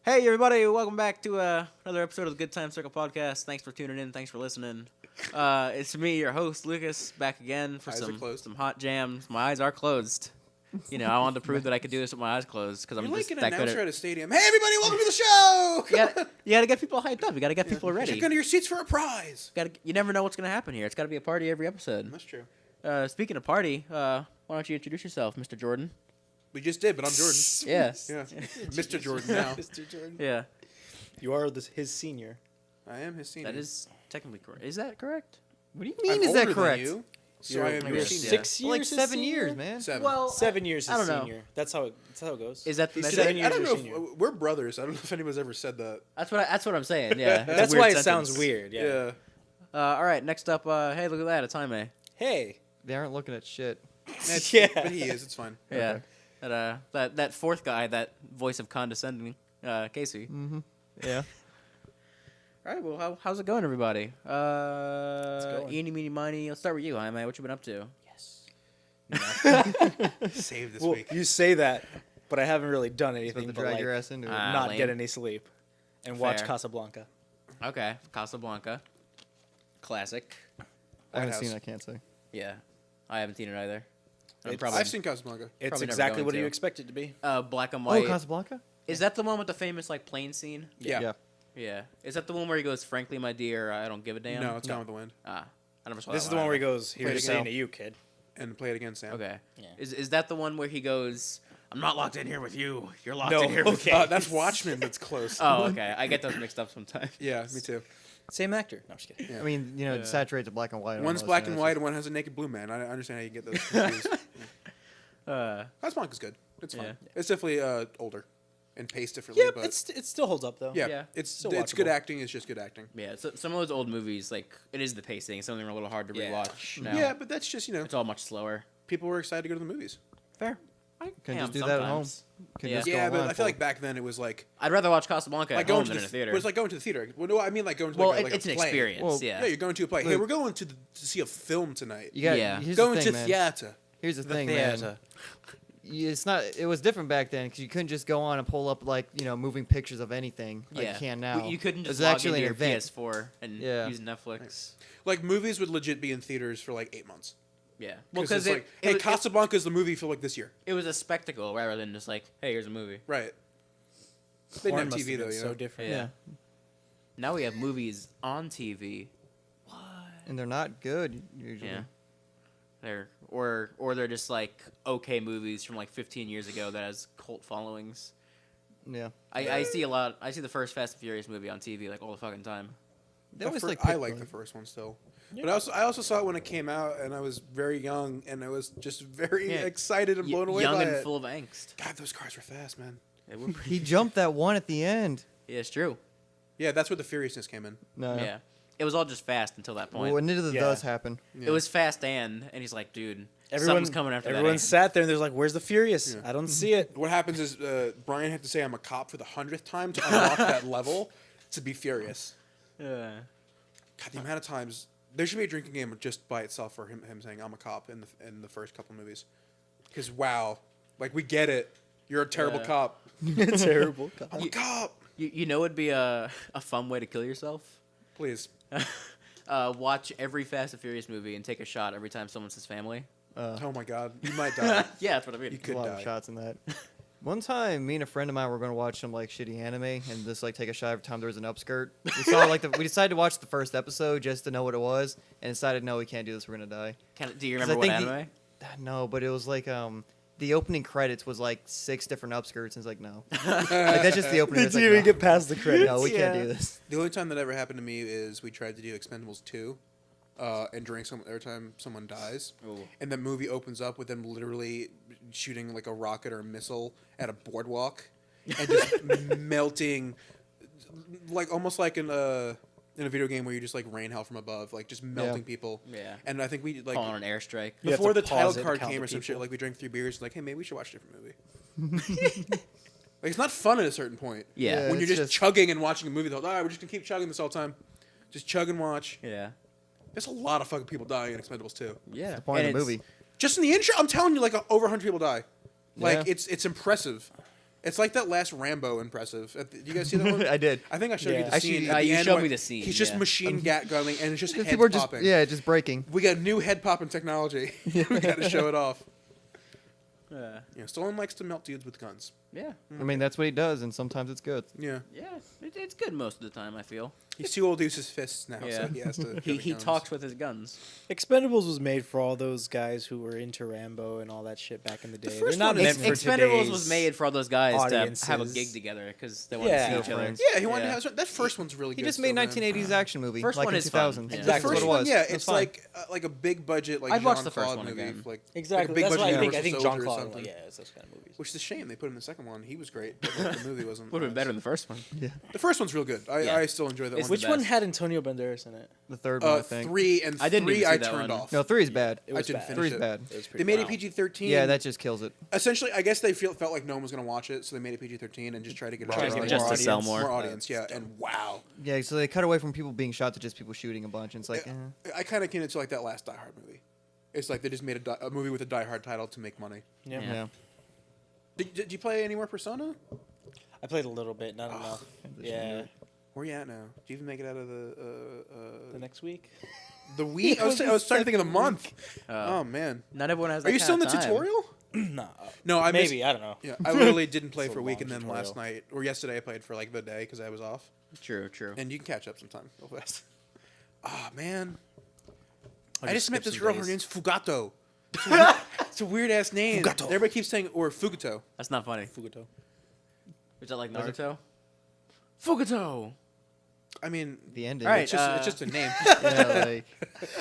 Hey, everybody, welcome back to another episode of the Good Time Circle podcast. Thanks for tuning in. Thanks for listening. It's me, your host, Lucas, back again for some hot jams. My eyes are closed. You know, I wanted to prove that I could do this with my eyes closed because I'm just like that an good announcer at a stadium. Hey, everybody, welcome to the show! You gotta get people hyped up. You gotta get people ready. Check under your seats for a prize. You never know what's gonna happen here. It's gotta be a party every episode. That's true. Speaking of party, why don't you introduce yourself, Mr. Jordan? We just did, but I'm Jordan. Yeah. Mr. Jordan now. Mr. Jordan. Yeah. You are his senior. I am his senior. That is technically correct. Is that correct? What do you I'm mean? Is that older than correct? you, so You're I am your maybe senior. 6 years, Like his 7 senior? years, man. 7. Well, 7 years I his don't know. senior. That's how it goes. Is that the He's metric? 7 years I don't know your senior. if we're brothers. I don't know if anyone's ever said that. That's what I'm saying. Yeah. It's a That's weird why it sentence. sounds weird. Yeah. All right. Next up, hey, look at that, a time. Hey. They aren't looking at shit. Yeah. But he is. It's fine. Yeah. That fourth guy, that voice of condescending, Casey. Mm-hmm. Yeah. All right. Well, how's it going, everybody? going. Eeny, meeny, miny. Let's start with you, Jaime. What you been up to? Saved this Well, week. you say that, but I haven't really done Supposed anything to but drag like your ass into it. Ah. not lame. get any sleep and watch Fair. Casablanca. Okay. Casablanca. Classic. I haven't White seen. House. I can't say. Yeah. I haven't seen it either. I'm It's- probably I've seen Casablanca. It's Probably never exactly going what to. you expect it to be. black and white. Oh, Casablanca. Is that the one with the famous like plane scene? Yeah. Yeah. Yeah. Is that the one where he goes, "Frankly, my dear, I don't give a damn"? No, it's Gone with the Wind. Ah, I never saw This that is the one where he either. goes, Play it "Here's again. saying to you, kid." And play it again, Sam. Okay. Yeah. Is that the one where he goes, "I'm not locked in here with you. You're locked No, in here with okay. me." That's Watchmen. That's close. Oh, okay. I get those mixed up sometimes. Yeah, me too. Same actor. No, I'm just kidding. Yeah. I mean, you know, it saturates the black and white. One's almost, black you and know, white, it's and one has a naked blue man. I understand how you get those confused. Casablanca's good. It's fine. Yeah. It's definitely older and paced differently. Yeah, but it still holds up though. yeah, Yeah. it's Still good watchable. acting. It's just good acting. Yeah. So some of those old movies, like it is the pacing. Some of them are a little hard to Yeah. rewatch. Now. Yeah, but that's just It's all much slower. people were excited to go to the movies. Fair. I Can am just do that at home. sometimes. Can Yeah. just go Yeah, but online I feel for- like back then it was like I'd rather watch Casablanca like at going home to than the in a theater. It was like going to the theater. Well, no, I mean like going to well, like, it's a an play. experience. Well, yeah. Yeah, you're going to a play. Hey, Look. we're going to see a film tonight. You got. Yeah. Here's Going the thing, to man. theater. Here's the The thing, theater. man. It's not. It was different back then because you couldn't just go on and pull up like moving pictures of anything like Yeah. you can now. You couldn't It just was log actually into an your event. PS4 and Yeah. use Netflix. Like movies would legit be in theaters for like 8 months. Yeah. Well, Because because it's like, hey, it, Casablanca's the movie for like this year. it was a spectacle rather than just like, hey, here's a movie. Right. They Porn didn't have must TV have though, been you so know. different. Yeah. Now we have movies on TV. And they're not good usually. Yeah. Or they're just like okay movies from like 15 years ago that has cult followings. Yeah. I see a lot. I see the first Fast and Furious movie on TV like all the fucking time. They always I like the first one still. Yeah. But I also saw it when it came out, and I was very young, and I was just very Yeah. excited and blown away Young by and it. full of angst. God, those cars were fast, man. They were pretty- He jumped that one at the end. yeah, it's true. Yeah, that's where the furiousness came in. No. Yeah. It was all just fast until that point. Well, neither of Yeah. those happen. It was fast and he's like, dude, Everyone, something's coming after everyone that. sat there and there's like, "Where's the Furious? Yeah. I don't see it." What happens is Brian had to say I'm a cop for the 100th time to unlock that level to be furious. Yeah. God, the amount of times there should be a drinking game just by itself for him saying I'm a cop in the first couple movies. Because wow, like we get it. You're a terrible Yeah. cop. Terrible. I'm a cop. You know it'd be a fun way to kill yourself? Please. Watch every Fast and Furious movie and take a shot every time someone says family. Oh my God, you might die. Yeah, that's what I mean. You A could lot die. of shots in that. One time, me and a friend of mine were going to watch some like shitty anime and just like take a shot every time there was an upskirt. We saw we decided to watch the first episode just to know what it was, and decided no, we can't do this. We're gonna die. Do you 'Cause remember I what think anime? No, but it was like the opening credits was like 6 different upskirts, and it's like no, like that's just the opening. Did It's you like, even no. get past the credits? No, we can't Yeah. do this. The only time that ever happened to me is we tried to do Expendables 2, and every time someone dies, Ooh. and the movie opens up with them literally shooting like a rocket or a missile at a boardwalk, and just melting, like almost like in a video game where you just like rain hell from above, like just melting people. Yeah. And I think we like Calling an airstrike. You have before to the title pause it and card count came the or some shit, people. like we drank 3 beers, like hey, maybe we should watch a different movie. Like it's not fun at a certain point. Yeah. Yeah. When you're it's just just- chugging and watching a movie the whole time, we're just gonna keep chugging this whole time. Just chug and watch. Yeah. There's a lot of fucking people dying in Expendables 2. Yeah. The point And of the it's- movie. Just in the intro, I'm telling you, like over 100 people die. Like Yeah. it's impressive. It's like that last Rambo impressive. Do you guys see that one? I did. I think I showed you the Yeah. scene. Actually, at the you end showed when me the scene, He's just yeah. machine gun gunning, and it's just head People are just popping. just breaking. We got new head popping technology. We got to show it off. Yeah. Yeah, Stallone likes to melt dudes with guns. Yeah. I mean, that's what he does, and sometimes it's good. Yeah, Yeah. It's good most of the time, I feel. he's too old to use his fists now, Yeah. so he has to. He talks with his guns. Expendables was made for all those guys who were into Rambo and all that shit back in the day. first They're not one- meant for Expendables today's was made for all those guys to have a audiences. gig together because they want Yeah. to see each other. Friends. Yeah, he wanted Yeah. to have that first one's really He good. just made still, man. 1980s action movie, First like one in is fun. 2000. Yeah. The Exactly first what it one, was. yeah, It's it's fine. like a big budget like I'd watch Jean the first Claude one movie, again. like Exactly. Like a big That's budget why I Universal think Soldier John or Claude. something. Yeah, it's those kind of movies. Which is a shame. They put him in the second one. He was great, but like, the movie wasn't. Would have been better than the first one. The first one's real good. Yeah. I still enjoy that It's one. Which the one best. had Antonio Banderas in it? The third one, I think. 3 and I didn't 3 even see I that turned one. off. No, 3 is bad. It was didn't bad. finish 3 is it. bad. It was They pretty made bad. it PG-13. Yeah, that just kills it. Essentially, I guess they felt like no one was going to watch it, so they made it PG-13 and just tried to get Trying to more get Just more to sell audience. more. more audience. Yeah, and wow, Yeah, so they cut away from people being shot to just people shooting a bunch, and it's like, I kind of came into like that last Die Hard movie. It's like they just made a movie with a Die Hard title to make money. Yeah. Yeah. yeah. Did you play any more Persona? I played a little bit, not enough. Yeah. Where you at now? Do you even make it out of The next week. the week? I was trying to think of the month. Oh. Oh man, Not everyone has. are That you still in the kind of time. tutorial? Nah. No, I Maybe missed- I don't know. Yeah, I literally didn't play It's for a a week, long and then tutorial. last night or yesterday I played for like the day because I was off. True. And you can catch up sometime real fast. Ah man, I'll I just met skip this some girl. days. Her name's Fugato. It's a weird ass name. Fugato. Everybody keeps saying or Fugato. That's not funny. Fugato. Is that like Was it- Naruto? Fugato. I mean, The ending. All right, it's just a name. Yeah, like,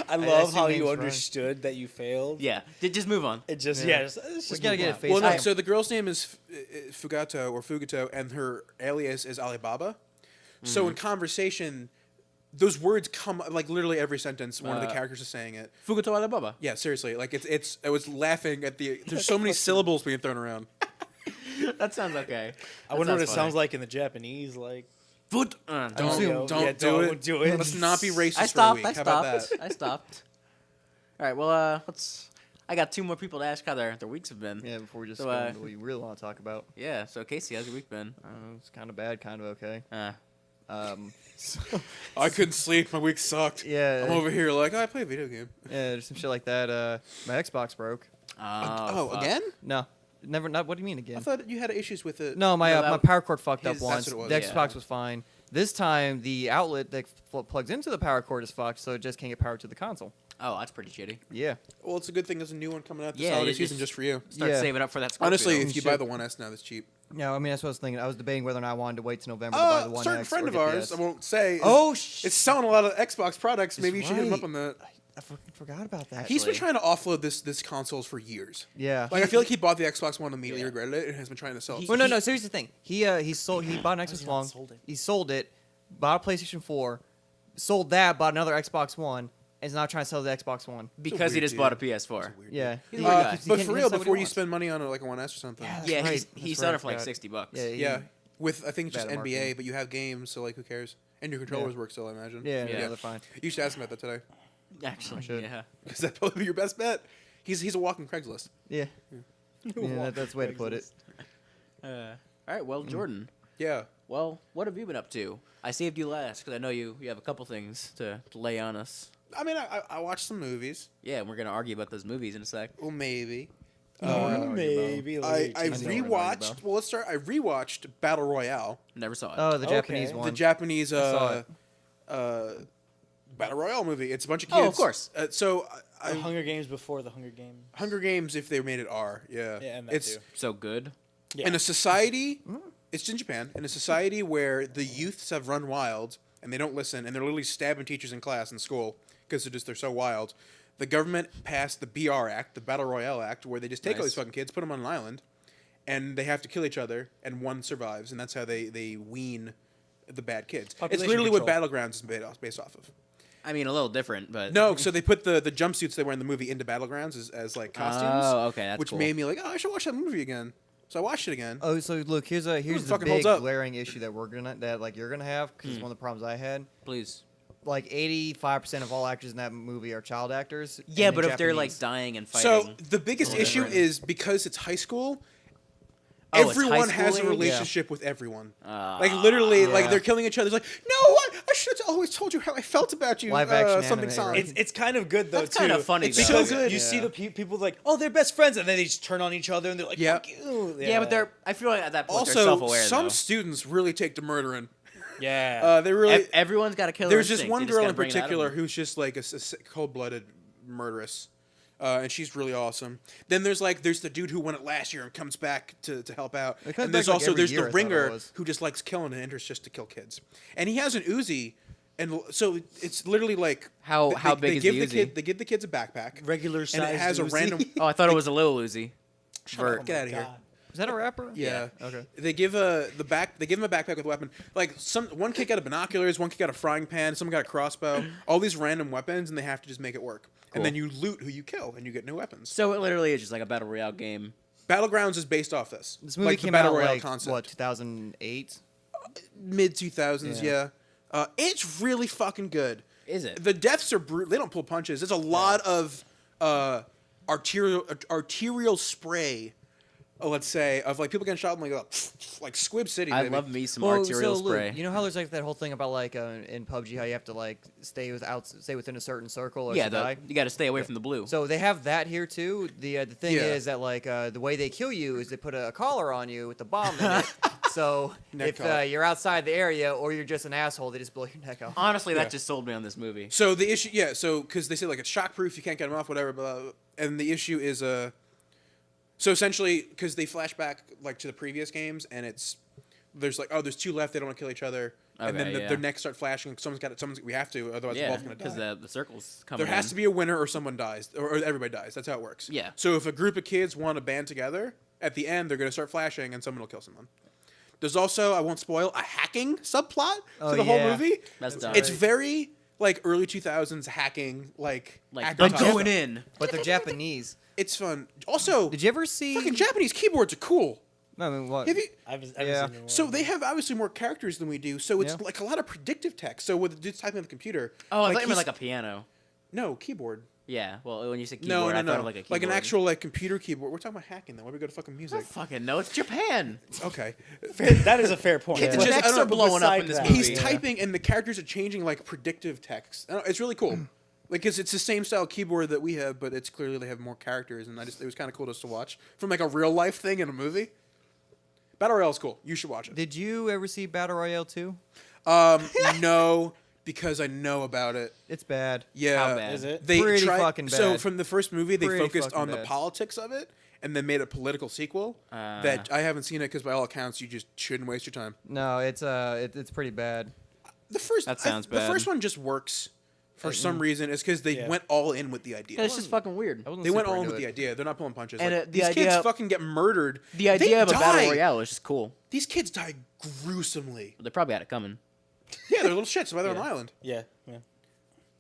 I love see how names you wrong. understood that you failed. Yeah. Just move on. It just Yeah. it's we just gotta move get on. it face Well, no. time. So the girl's name is Fugato or Fugato, and her alias is Alibaba. So in conversation, those words come like literally every sentence. One of the characters is saying it. Fugato Alibaba. Yeah, seriously. Like it's. I was laughing at the. There's so many syllables being thrown around. That sounds okay. I wonder what it funny. sounds like in the Japanese. Like, Foot. Don't assume- don't yeah, do it. do it. Let's not be racist I for a stopped. week. I How about stopped. that? I stopped. All right. Well, let's. I got 2 more people to ask how their weeks have been. yeah, before we just So, go into what you really want to talk about. Yeah. So Casey, how's your week been? It's kind of bad, kind of okay. I couldn't sleep. My week sucked. Yeah. I'm over here like, oh, I play a video game. Yeah, there's some shit like that. My Xbox broke. Oh, fuck. again? No, never. Not. What do you mean I again? thought you had issues with it. No, my No, that- my power cord fucked up His- once. that's what it The was, yeah. Xbox was fine. This time, the outlet that plugs into the power cord is fucked, so it just can't get power to the console. Oh, that's pretty shitty. Yeah. Well, it's a good thing there's a new one coming out this Yeah, holiday it season is- just for you. Start Yeah. saving up for that. Scorpio. Honestly, if you Shit. buy the 1S now, that's cheap. No, I mean that's what I was thinking. I was debating whether or not I wanted to wait till November to buy the A One certain X friend or of get the ours, S. I won't say, Oh, it's selling a lot of Xbox products. Maybe you That's should hit him up right. on that. I fucking forgot about that. He's been Actually. trying to offload this consoles for years. Yeah. Like I feel like he bought the Xbox One, immediately Yeah. regretted it, and has been trying to sell it. Well, no. So here's the thing. He bought an Why Xbox has he not One. sold it? He sold it, bought a PlayStation 4, sold that, bought another Xbox One, and is now trying to sell the Xbox One. because he weird just bought a deal. PS4. Weird Yeah. deal. He's a weird guy. he But can't- for he real, can't sell what before he you wants. spend money on like a 1S or something. Yeah, Yeah, right. he That's sold right, it for like I forgot. $60. Yeah. Yeah, with I think it's just Bad NBA, marketing. but you have games, so like who cares? And your controllers work still, I imagine. Yeah, Yeah. they're fine. You should ask him about that today, Actually, should. yeah. because that'd probably be your best bet. He's a walking Craigslist. Yeah. That's the way to put it. All right. Well, Jordan. Yeah. Well, what have you been up to? I saved you last because I know you have a couple things to lay on us. I mean, I watched some movies. Yeah, and we're gonna argue about those movies in a sec. Well, maybe. Maybe. I later. I I know what you're talking rewatched. about. Well, let's start. I rewatched Battle Royale, Never saw it. Oh, the Okay. Japanese The one. the Japanese saw it. Battle Royale movie. It's a bunch of kids. Oh, of course. So The Hunger Games before the Hunger Games. Hunger Games, if they made it R, yeah, Yeah, and that it's too. So good. Yeah. in a society. It's in Japan, in a society where the youths have run wild and they don't listen, and they're literally stabbing teachers in class in school because they're so wild. The government passed the BR Act, the Battle Royale Act, where they just take all Nice. these fucking kids, put them on an island, and they have to kill each other, and one survives, and that's how they wean the bad kids. It's Population literally what control. Battlegrounds is based off of. I mean, a little different, but No, so they put the jumpsuits they wear in the movie into Battlegrounds as like costumes. Oh, okay, that's which cool. made me like, oh, I should watch that movie again. So I watched it again. Oh, so look, here's the fucking big holds up. glaring issue that you're gonna have because it's one of the problems I had. please. Like 85% of all actors in that movie are child actors. Yeah, and but if they're like Japanese. dying and So fighting, the biggest little issue different. is because it's high school. Oh, it's high everyone school has a age? relationship with everyone. Like literally, like they're killing each other. It's like, no, I should have always told you how I felt about you. Live action something anime, solid. right? It's kind of good though. That's too. kinda funny, It's though. because So good. you see Yeah. the people like, oh, they're best friends, and then they just turn on each other and they're like, Yeah. fuck you. Yeah, but they're. I feel like at that point they're Also, self-aware. some though. students really take to murdering. yeah. They really. Everyone's got a killer. There's just instinct. one You girl gotta in bring it out of particular them. who's just like a cold-blooded murderess, and she's really awesome. Then there's the dude who won it last year and comes back to help out. It comes And there's back, like, also every there's year, I the thought it ringer was. who just likes killing and enters just to kill kids. And he has an Uzi, and so it's literally like How they big is give the the Uzi? kid they give the kids a backpack, Regular and size. it has a random. Oh, I thought it was a little Uzi. Shut up, get out of here. Is that a rapper? Yeah. Okay. They give They give him a backpack with a weapon. Like one kid got a binoculars, one kid got a frying pan, someone got a crossbow. All these random weapons, and they have to just make it work. And then you loot who you kill, and you get new weapons. So it literally is just like a battle royale game. Battlegrounds is based off this. This movie like came the battle out royale like concept. what 2008. Mid 2000s, Yeah. yeah. It's really fucking good. Is it? The deaths are brutal. They don't pull punches. There's a lot of arterial spray. Let's say of like people getting shot in like Squib City. I baby. love me some Well, arterial so, Luke, spray. you know how there's like that whole thing about like in PUBG how you have to like stay within a certain circle or Yeah, else you die? you got to stay away from the blue. So they have that here too. The thing Yeah. is that like the way they kill you is they put a collar on you with the bomb in it. So Neck if collar. you're outside the area or you're just an asshole, they just blow your neck off. Honestly, Yeah. that just sold me on this movie. So the issue, yeah, so because they say like it's shockproof, you can't get them off, whatever. Blah, blah, blah. And the issue is so essentially because they flash back like to the previous games, and there's two left, they don't want to kill each other, and then Okay, yeah. their necks start flashing. We have to, otherwise we're Yeah, both gonna because die. the circles come. There has to be a winner or someone dies, or everybody dies. That's how it works. Yeah. So if a group of kids want to band together, at the end they're gonna start flashing, and someone will kill someone. There's also, I won't spoil, a hacking subplot Oh, to the whole yeah. movie. That's dumb. It's very like early 2000s hacking, like like actor I'm type going stuff. in. But they're Japanese. It's fun. Also, Did you ever see? fucking Japanese keyboards are cool. I mean, what? Have you? I've Yeah. seen it in a while. So they have obviously more characters than we do. So it's Yeah. like a lot of predictive text. So with the dude's typing on the computer. Oh, I thought you meant he's- like a piano. no keyboard. Yeah. Well, when you said No, keyboard, I no, thought no. of like a keyboard. Like an actual like computer keyboard. We're talking about hacking though. Why do we go to fucking I music? don't fucking know. It's Japan. Okay. that is a fair point. Kids' It's just- I necks don't are know, but blowing up in beside this that- movie. He's typing and the characters are changing like predictive text. I don't know, it's really cool. Like, cause it's the same style keyboard that we have, but it's clearly they have more characters, and it was kind of cool just to watch from like a real life thing in a movie. Battle Royale's cool. You should watch it. Did you ever see Battle Royale 2? No, because I know about it. It's bad. Yeah, How bad? Is it? They Pretty tried, fucking So bad. from the first movie, they Pretty focused fucking on the bad. politics of it, and then made a political sequel that I haven't seen it because by all accounts, you just shouldn't waste your time. No, it's pretty bad. The first That sounds The bad. first one just works for some reason. It's because they Yeah. went all in with the idea. It's just fucking weird. I wasn't They went super all in into with it. the idea. They're not pulling punches. And, Like, the these idea- kids fucking get murdered. The idea They of a battle die. royale is just cool. These kids die gruesomely. They probably had it coming. Yeah, they're little shits. Why they're on Yeah. an island. Yeah.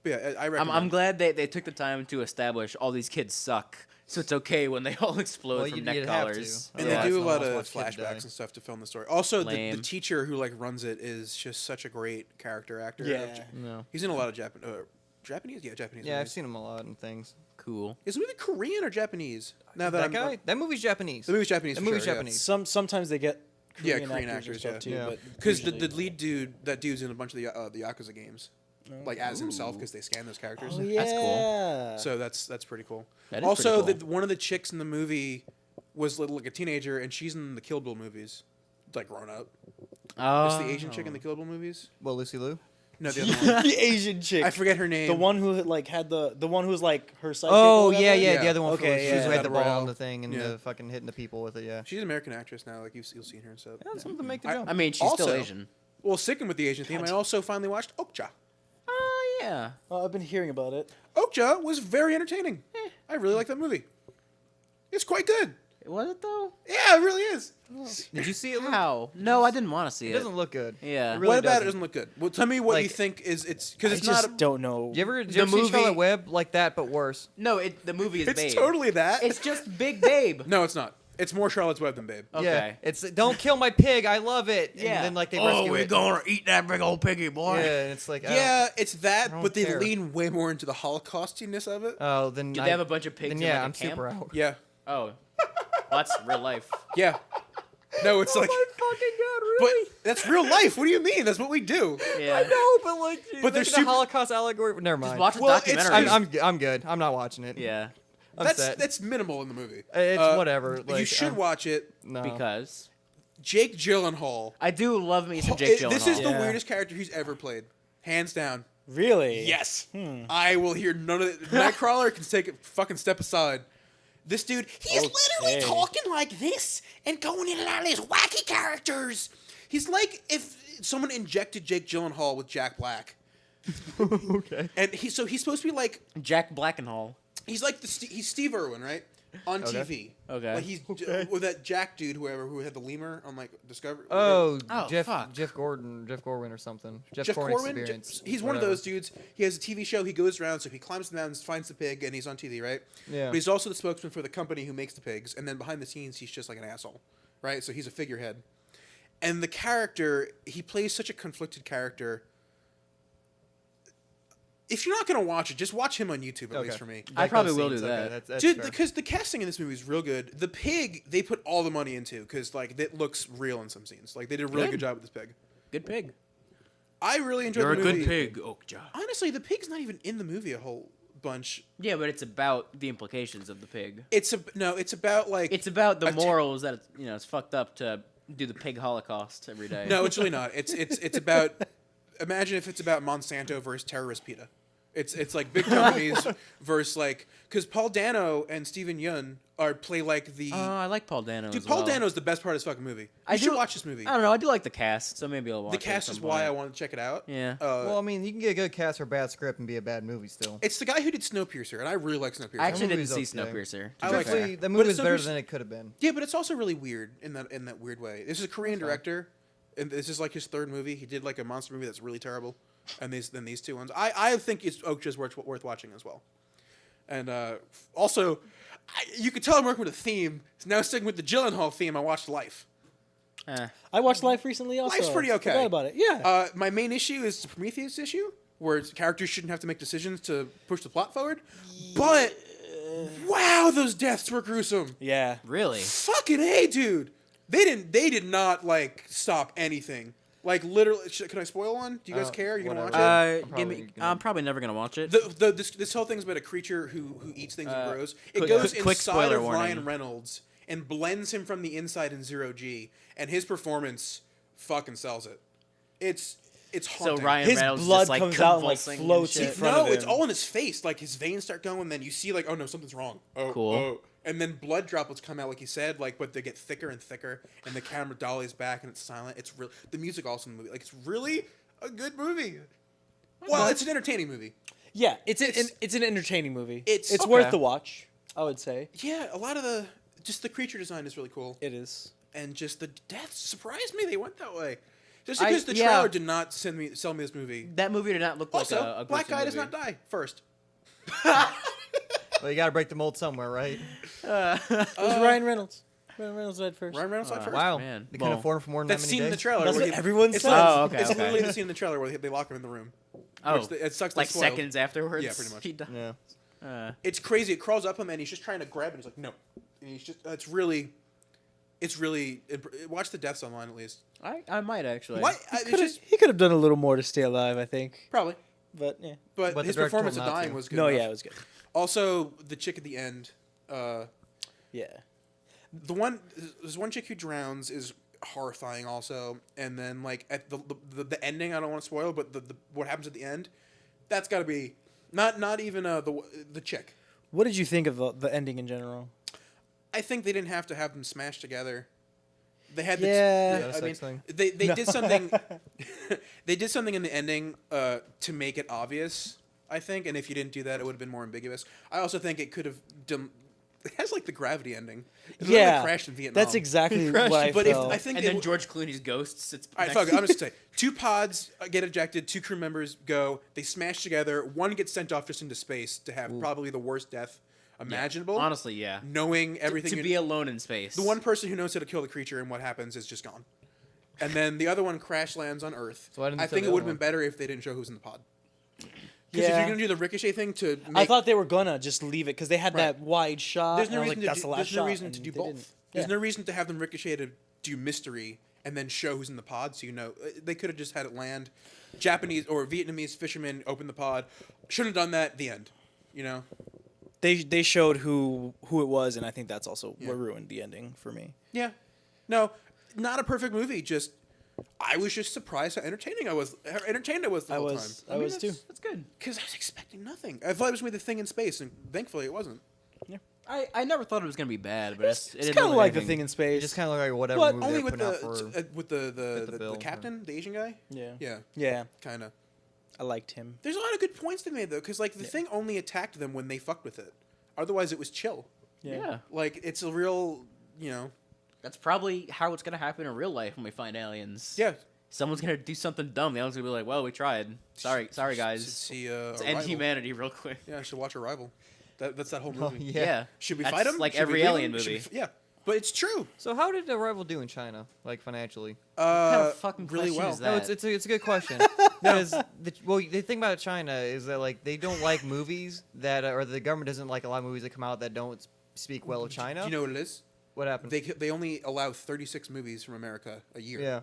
But yeah, I I'm recommend. glad they took the time to establish all these kids suck, so it's okay when they all explode Well, from you'd neck have to. collars. And Yeah, they do a it's lot almost of watch kids die. flashbacks and stuff to film the story. Also, the Lame. teacher who like runs it is just such a great character actor. Yeah. No. He's in a lot of Japanese. Yeah, Japanese. Yeah, I've movies. seen him a lot in things. Cool. Is the movie Korean or Japanese? Now that That I'm guy? That movie's Japanese. the movie's Japanese. That for movie's sure, yeah. Japanese. Sometimes they get Yeah, Korean, Korean actors, actors, and stuff yeah. too. Yeah. But Because usually- the lead dude, that dude's in a bunch of the Yakuza games, like as himself, because they scan those characters. Oh yeah. That's cool. So that's pretty cool. That is Also, pretty cool. one of the chicks in the movie was like a teenager, and she's in the Kill Bill movies, like grown up. Oh. It's the Asian chick in the Kill Bill movies. Well, Lucy Liu. No, the other one. the Asian chick. I forget her name. The one who like had the one who was like her sidekick. Oh or yeah, whatever? yeah, Yeah. the other one. Okay, She yeah. had the Battle ball Royale. on the thing and Yeah. the fucking hitting the people with it. Yeah. She's an American actress now. Like you've seen her and stuff. Yeah, something to make the I- jump. I mean, she's still Also- Asian. Well, sticking with the Asian theme, I also finally watched Okja. Oh yeah. Oh, I've been hearing about it. Okja was very entertaining. I really like that movie. It's quite good. Was it though? Yeah, it really is. Did you see it? Luke? How? No, I didn't want to see It it. doesn't look good. Yeah. It really What about it doesn't. doesn't look good? Well, tell me what you Like, think is it's because I it's just not. don't know. Did you ever The see movie- Charlotte Web like that, but worse? No, the movie is It's Babe. totally that. It's just Big Babe. No, it's not. It's more Charlotte's Web than Babe. Okay. Yeah. It's don't kill my pig. I love it. Yeah. And then like they Oh, rescue we're it. gonna eat that big old piggy, boy. Yeah, and it's like I don't- Yeah, it's that, don't but they care. lean way more into the Holocaustiness of it. Oh, then Did they have a bunch of pigs Then in yeah, like a I'm camp? super out. Yeah, Oh, well, that's real life. yeah. No, it's like. my fucking god, But really? that's real life. What do you mean? That's what we do. Yeah. I know, but like, But there's making a super- Holocaust allegory. Never mind. Just watch the Well, it's- documentary. I'm good. I'm not watching it. Yeah. I'm That's set. that's minimal in the movie. It's whatever. You Like, should watch it. No. Because Jake Gyllenhaal. I do love me some Jake Gyllenhaal. This is the Yeah. weirdest character he's ever played, hands down. Really? Yes. I will hear none of it. Nightcrawler can take a fucking step aside. This dude, he's literally Okay. talking like this and going in and out of these wacky characters. He's like if someone injected Jake Gyllenhaal with Jack Black. Okay. And he's supposed to be like, Jack Blackenhall. he's like he's Steve Irwin, right? On Okay. TV. Okay. Like he's with that Jack dude, who had the lemur on like Discovery. Oh, Oh, Jeff fuck. Corwin or something. Jeff Corwin Corwin. Experience. He's one of whatever. those dudes. He has a TV show. He goes around, so he climbs the mountains, finds the pig, and he's on TV, right? Yeah. But he's also the spokesman for the company who makes the pigs, and then behind the scenes, he's just like an asshole, right? So he's a figurehead. And the character, he plays such a conflicted character. If you're not gonna watch it, just watch him on YouTube. At least for me. I Like probably those will scenes, do okay, that. that's Dude, fair. because the casting in this movie is real good. The pig, they put all the money into because like it looks real in some scenes. Like they did a really Good. good job with this pig. Good pig. I really enjoyed You're a the movie. good pig, Oakja. Honestly, the pig's not even in the movie a whole bunch. Yeah, but it's about the implications of the pig. It's about like It's about the a ter- morals that it's fucked up to do the pig holocaust every day. no, it's really not. It's about imagine if it's about Monsanto versus terrorist PETA. It's like big companies versus like because Paul Dano and Steven Yeun play like the I like Paul Dano. dude. as Paul well. Dano's the best part of this fucking movie. I You should do- watch this movie. I don't know. I do like the cast, so maybe I'll watch The it. cast at is some why I point. want to check it out. Yeah. Well, I mean, you can get a good cast for a bad script and be a bad movie still. It's the guy who did Snowpiercer, and I really like Snowpiercer. I actually didn't movie's see okay. Snowpiercer. I like Truthfully, that. the But movie it's is better Snowpiercer- than it could have been. Yeah, but it's also really weird in that weird way. This is a Korean director, and this is like his third movie. He did like a monster movie that's really terrible, and these two ones. I think it's Oakja's worth watching as well. And also, you could tell I'm working with a theme. Now sticking with the Gyllenhaal theme, I watched Life. I watched Life recently also. Life's pretty okay. Forgot about it. Yeah. My main issue is the Prometheus issue, where characters shouldn't have to make decisions to push the plot forward. But wow, those deaths were gruesome. yeah. Really? Fucking A, dude. They did not like stop anything. Like literally, can I spoil one? Do you guys care? You gonna watch whatever. it? Give me. I'm probably never gonna watch it. This whole thing's about a creature who eats things and grows. It goes quick inside spoiler of warning. Ryan Reynolds and blends him from the inside in 0G, and his performance fucking sells it. It's So haunting. Ryan His Reynolds blood just like comes out and, like, convulsing and floats in shit. front no, of it's him. all in his face. Like his veins start going, then you see like, oh no, something's wrong. Oh, Cool. oh. And then blood droplets come out, like you said, like but they get thicker and thicker, and the camera dollies back, and it's silent. It's real. The music also in the movie, like it's really a good movie. Well, it's an entertaining movie. Yeah. It's an entertaining movie. It's- It's okay. worth the watch, I would say. Yeah, a lot of the creature design is really cool, It is. and just the deaths surprised me. They went that way, just I- because the yeah. trailer did not sell me this movie. That movie did not look Also, like a black gruesome guy does movie. not die first. Well, you got to break the mold somewhere, right? It was Ryan Reynolds. Ryan Reynolds died first. Ryan Reynolds died first. Wow. man. They couldn't Well, afford him for more than That that scene many in the days. trailer. That's where what everyone it's says. Oh, okay, It's okay. literally the scene in the trailer where they lock him in the room. Oh, It sucks. like spoiled. seconds afterwards. Yeah, pretty much. He died. Yeah. It's crazy. It crawls up him and he's just trying to grab it. He's like, no. And he's just. Watch the deaths online at least. I might actually. Why? It's just He could have done a little more to stay alive, I think. probably. But yeah. But But his the director performance of told him not dying to. was good. No, enough. yeah, it was good. Also, the chick at the end. Yeah. There's one chick who drowns is horrifying also, and then like at the ending, I don't want to spoil, but the what happens at the end, that's got to be not even the chick. What did you think of the ending in general? I think they didn't have to have them smashed together. They had Yeah. the, I mean, sex thing. they did something. They did something in the ending to make it obvious, I think, and if you didn't do that, it would have been more ambiguous. I also think it could have. It has like the gravity ending. It's when they crashed in Vietnam. That's exactly Crashed. what I But if felt. I think And they then w- George Clooney's ghost sits. All right, next fuck it. I'm just gonna say 2 pods get ejected, 2 crew members go. They smash together. 1 gets sent off just into space to have probably the worst death imaginable. Honestly, yeah. knowing everything. To be alone in space. the one person who knows how to kill the creature and what happens is just gone. And then the other one crash lands on Earth. So why didn't they I tell think the it would other have been one? better if they didn't show who's in the pod. Because if Yeah. you're gonna do the ricochet thing to make, I thought they were gonna just leave it because they had Right. that wide shot. there's and no I was reason like, that's to the last there's no shot, reason and to do they both. didn't. There's Yeah. no reason to have them ricocheted do mystery and then show who's in the pod, so you know. They could have just had it land. Japanese or Vietnamese fishermen open the pod. Shouldn't have done that. The end. You know. They showed who it was, and I think that's also what ruined the ending for me. Yeah. No, not a perfect movie. Just I was just surprised how entertaining I was. How entertained I was the whole time. I was too. That's good. Because I was expecting nothing. I thought it was going to be the thing in space, and thankfully it wasn't. I never thought it was gonna be bad, but it It's kind of like the thing in It space. just kind of looked like whatever But movie Only they're with putting out for. with the the bill, captain, the Asian guy. Yeah. Yeah, kind of. I liked him. There's a lot of good points they made though, because like the thing only attacked them when they fucked with it. Otherwise, it was chill. Yeah. Like it's a real, you know. That's probably how it's gonna happen in real life when we find aliens. Yeah. Someone's gonna do something dumb. The aliens gonna be like, "Well, we tried. Sorry, Should guys. see, Let's Arrival. end humanity real quick." Yeah, I should watch Arrival. That's that whole Oh, movie. yeah. Should we That's fight them? like Should we every leave alien them? Should movie. yeah, but it's true. So how did Arrival do in China, like financially? kind of fucking really question well. is No, that? it's a good question. Because the thing about China is that like they don't like movies that or the government doesn't like a lot of movies that come out that don't speak well of China. Do you know what it is? What happened? They only allow 36 movies from America a year. Yeah,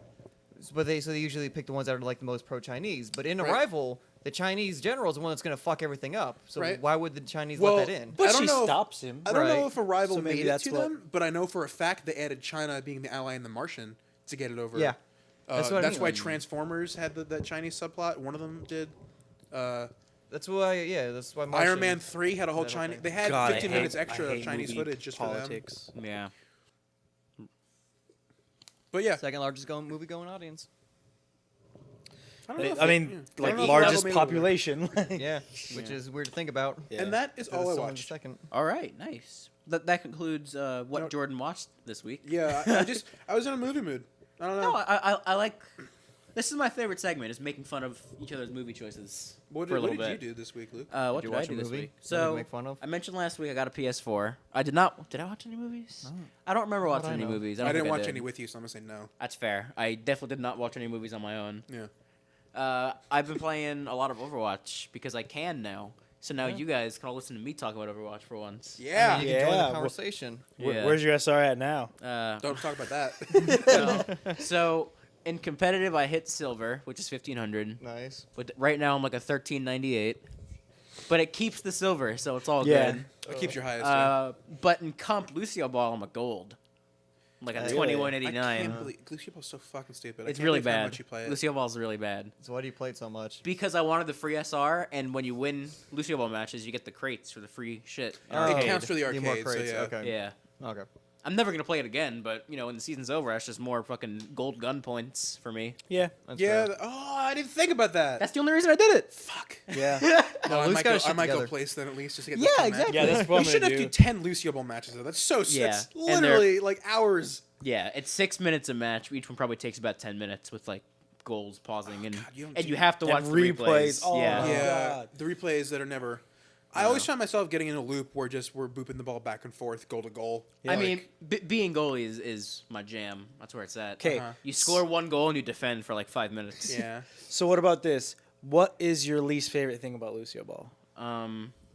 but they usually pick the ones that are like the most pro-Chinese. But in Right. Arrival, the Chinese general is the one that's gonna fuck everything up. So Right. why would the Chinese Well, let that in? But I don't she know if- stops him. I don't know Right. if Arrival So maybe made it that's to what- them, but I know for a fact they added China being the ally in The Martian to get it over. Yeah. That's what I that's mean. why Transformers had that Chinese subplot. One of them did. That's why. Yeah, that's why. Iron Martian- Man 3 had a whole that whole Chinese. thing. They had God, 15 I hate- minutes extra I of hate Chinese movie footage just politics. yeah. for them. But yeah, Second largest movie going audience. I don't know if I it- mean, yeah. I like don't know if largest Arrival made it over. population. Yeah, which is weird to think about. Yeah. And that is all I It's only the watched. Second. All right, nice. That concludes what No. Jordan watched this week. Yeah, I was in a movie mood. I don't know. No, I like. This is my favorite segment: is making fun of each other's movie choices what for a did little bit. you do this week, Luke? What Did you did I watch do a this movie? week? That we can So make fun of? I mentioned last week I got a PS4. I did not. Did I watch any movies? I don't remember watching I any know? movies. I don't didn't think watch did. any with you, so I'm gonna say no. That's fair. I definitely did not watch any movies on my own. Yeah. I've been playing a lot of Overwatch because I can now. So now you guys can all listen to me talk about Overwatch for once. Yeah. I mean, you can join Yeah, the conversation. Yeah. Where's your SR at now? Don't talk about that. No. So in competitive, I hit silver, which is 1500. Nice. But right now I'm like a 1398. But it keeps the silver, so it's all Yeah. good. It keeps your highest. But in comp Lucio Ball, I'm a gold. Like a Really? 2189. I can't believe Lucio Ball's so fucking stupid. I It's can't really believe how bad. much you play it. Lucio Ball's really bad. So why do you play it so much? Because I wanted the free SR, and when you win Lucio Ball matches, you get the crates for the free shit. in It arcade. counts for the Need more arcade, so crates, yeah. okay. Yeah. Okay. I'm never going to play it again, but, you know, when the season's over, that's just more fucking gold gun points for me. Yeah. That's Yeah. fair. Oh, I didn't think about that. That's the only reason I did it. Fuck. Yeah. No, I Luke's might got go. his shit I might go together. place then at least just to get. Yeah, this 10 exactly. Yeah, that's what I'm We should gonna have do. do 10 Lucio Ball matches though. That's so. Yeah, That's and they're- literally like hours. Yeah, it's 6 minutes a match. Each one probably takes about 10 minutes with, like, goals pausing. And God, you don't and do- you have to And watch the replays. replays. Oh, yeah. my Yeah, God. the replays that are never. I always find myself getting in a loop where we're booping the ball back and forth, goal to goal. I Like, mean, being goalie is my jam. That's where it's at. 'Kay. You score one goal and you defend for like 5 minutes. yeah. So what about this? What is your least favorite thing about Lucio Ball?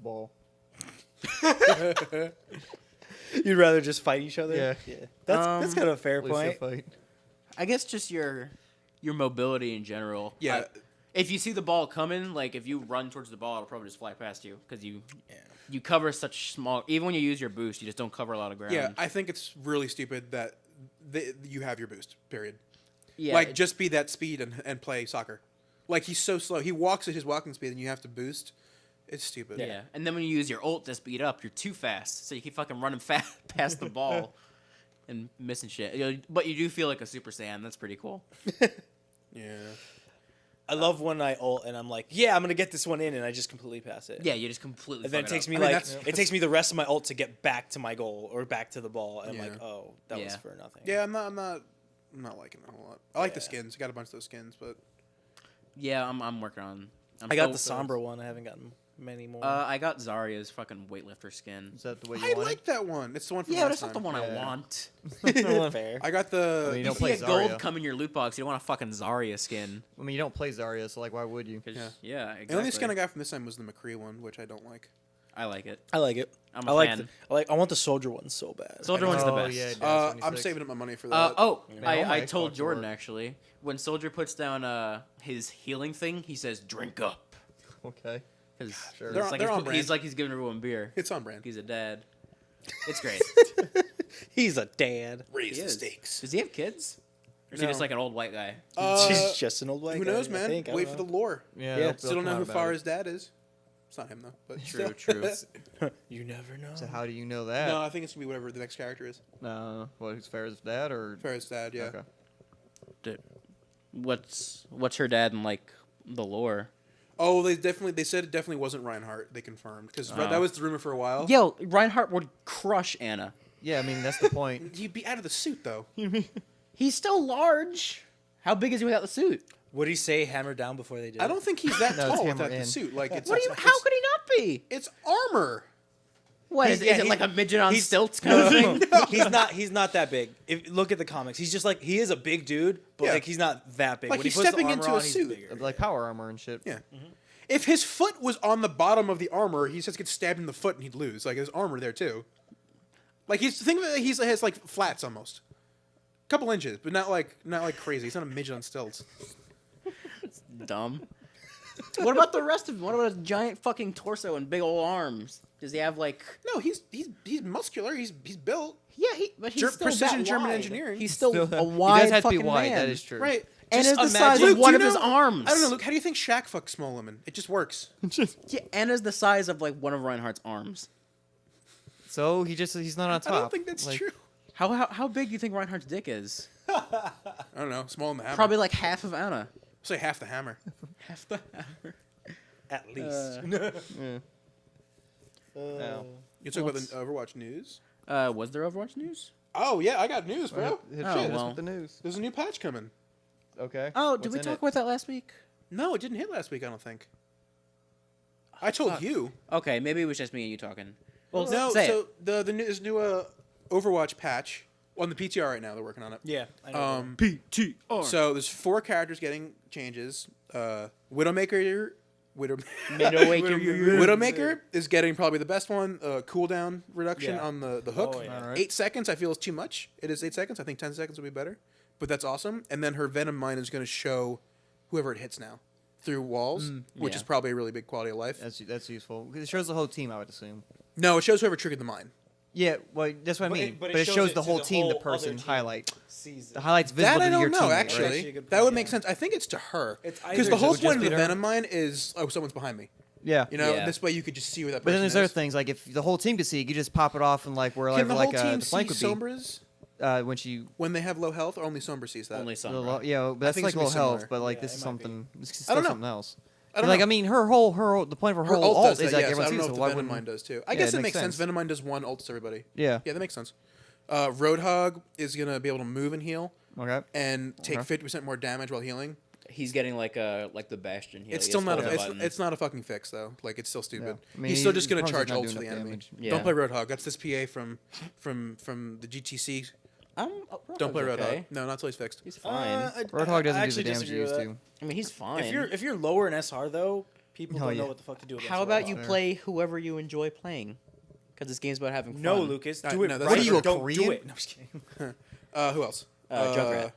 Ball. You'd rather just fight each other? Yeah. That's kind of a fair Lucio point. fight. I guess just your mobility in general. Yeah. If you see the ball coming, like if you run towards the ball, it'll probably just fly past you because you cover such small. Even when you use your boost, you just don't cover a lot of ground. Yeah, I think it's really stupid that you have your boost. Period. Yeah, Like, just be that speed and play soccer. Like, he's so slow. He walks at his walking speed, and you have to boost. It's stupid. yeah. And then when you use your ult to speed up, you're too fast, so you keep fucking running past the ball and missing shit. You know, but you do feel like a Super Saiyan. That's pretty cool. Yeah. I love when I ult and I'm like, yeah, I'm gonna get this one in, and I just completely pass it. Yeah, you just completely. And then it fuck takes up. me I mean, like that's- it takes me the rest of my ult to get back to my goal or back to the ball, and I'm Yeah. like, oh, that was Yeah. for nothing. Yeah, I'm not liking it a whole lot. I like the Yeah. skins. I got a bunch of those skins, but Yeah, I'm working on. I got the Sombra one. I haven't gotten many more. I got Zarya's fucking weightlifter skin. Is that the way you I want like that one. It's the one from Yeah, but last that's not the time. one I Yeah. want. Fair. I got the. I mean, you You don't see play a gold Zarya. come in your loot box, you don't want a fucking Zarya skin. I mean, you don't play Zarya, so like, why would you? 'Cause- Yeah. yeah, exactly. The only skin I got from this time was the McCree one, which I don't like. I like it. I like it. I'm a I like. fan. I want the soldier one so bad. Soldier one's the Oh, best. yeah, I'm 76. saving up my money for that. I my told fuck Jordan work. actually when Soldier puts down his healing thing, he says drink up Okay. because Sure. They're on brand. he's like he's giving everyone beer. It's on brand. He's a dad. It's great. He's a dad. Raise He the is. stakes. Does he have kids? Or is he No. just like an old white guy? He's just an old white Who guy. knows, I man? think. I Wait don't for know. the lore. Yeah. Yeah. Still don't know who far his dad is. It's not him though. But True, still. true. You never know. So how do you know that? No, I think it's gonna be whatever the next character is. What? Who's Farrah's dad or? Farrah's dad, yeah. Okay. What's her dad in like the lore? Oh, they said it definitely wasn't Reinhardt. They confirmed because Oh. that was the rumor for a while. Yo, Reinhardt would crush Anna. Yeah, I mean that's the point. You'd be out of the suit though. He's still large. How big is he without the suit? Would he say hammer down before they did? I don't think he's that No, it's tall hammer without the in. suit. Like it's What do you? it's, How could he not be? It's armor. What is, He's- is yeah, it he- like a midget on he's- stilts kind of thing? He's not. He's not that big. If look at the comics, he's just like he is a big dude, but Yeah. like he's not that big. Like, when he's he puts the stepping armor into a on, he's suit. bigger. Like power armor and shit. Yeah. If his foot was on the bottom of the armor, he just gets stabbed in the foot and he'd lose. Like his armor there too. Like think of it, he has like flats almost, couple inches, but not like crazy. He's not a midget on stilts. Dumb. What about the rest of him? What about his giant fucking torso and big old arms? Does he have like? No, he's muscular. He's built. Yeah, but he's still precision that German wide. engineering. He's still Still, a he wide does have to be fucking wide. man. That is true. Right. And Just is the size imagine- of one do of you his know- arms. I don't know, Luke. How do you think Shaq fucks small women? It just works. Yeah, Anna's the size of like one of Reinhardt's arms. So he's not on top. I don't think that's Like, true. How big do you think Reinhardt's dick is? I don't know. Small in the hammer. Probably like half of Anna. Say half the hammer. Half the hammer. At least. Yeah. No. You talk about the Overwatch news. Was there Overwatch news? Oh yeah, I got news, bro. Hit Oh, shit, well. with the news. There's a new patch coming. Okay. Oh, did What's we in talk it? about that last week? No, it didn't hit last week. I don't think. I told fuck. you. Okay, maybe it was just me and you talking. Well, No, say so it. the new there's new Overwatch patch on the PTR right now. They're working on it. Yeah. I know. PTR. So there's 4 characters getting changes. Widowmaker. Widowmaker is getting probably the best one. Cooldown reduction Yeah. on the hook. Oh, yeah. Alright. 8 seconds I feel is too much. It is 8 seconds. I think 10 seconds would be better. But that's awesome. And then her Venom Mine is going to show whoever it hits now through walls, which yeah. is probably a really big quality of life. That's useful. 'Cause it shows the whole team, I would assume. No, it shows whoever triggered the mine. Yeah, well, that's what I But mean. it- But but it it shows shows the it to whole the team, the whole person other team. highlight. Season. The highlights visible That I to your don't know, teammate, actually. right? Actually a good That point, would make yeah. sense. I think it's to her. It's Because either the whole just point of be the to her. Venom Mine is, someone's behind me. Yeah. You know, Yeah. this way you could just see where that But person then there's is. other things like if the whole team could see, you could just pop it off and like where Can like the like whole team the see flank would be Sombras when she when they have low health, or only Sombra sees that? Only the some. lo- yeah, but that's think like it's gonna low be health. similar. But like Yeah, this it is might be. something. This is I don't still know. something else. I don't Like know. I mean, her whole the point of her Her whole ult ult does that, is like yes. I everyone don't know sees. if So the why Venom wouldn't Mine does too. I Yeah, guess it it makes makes sense. sense. Venom Mine does one ult to everybody. Yeah. Yeah, that makes sense. Roadhog is gonna be able to move and heal Okay. and take Okay. 50% more damage while healing. He's getting like the Bastion heal. It's He still just not holds a, button. it's not a fucking fix though. Like it's still stupid. Yeah. I mean, He's still just gonna probably charge not ults doing for the enough enemy. damage. Yeah. Don't play Roadhog. That's this PA from the GTC. Don't play Roadhog. okay. No, not till he's fixed. He's fine. Roadhog doesn't do actually the damage he disagree used with to. I mean, he's fine. If you're lower in SR though, people Oh, don't yeah. know what the fuck to do. Against How about you Roadhog. play whoever you enjoy playing? Because this game's about having fun. No, Lucas, do No, it. that's right. What are you, a Don't Korean? do it. No, I'm just kidding. Who else? Junkrat.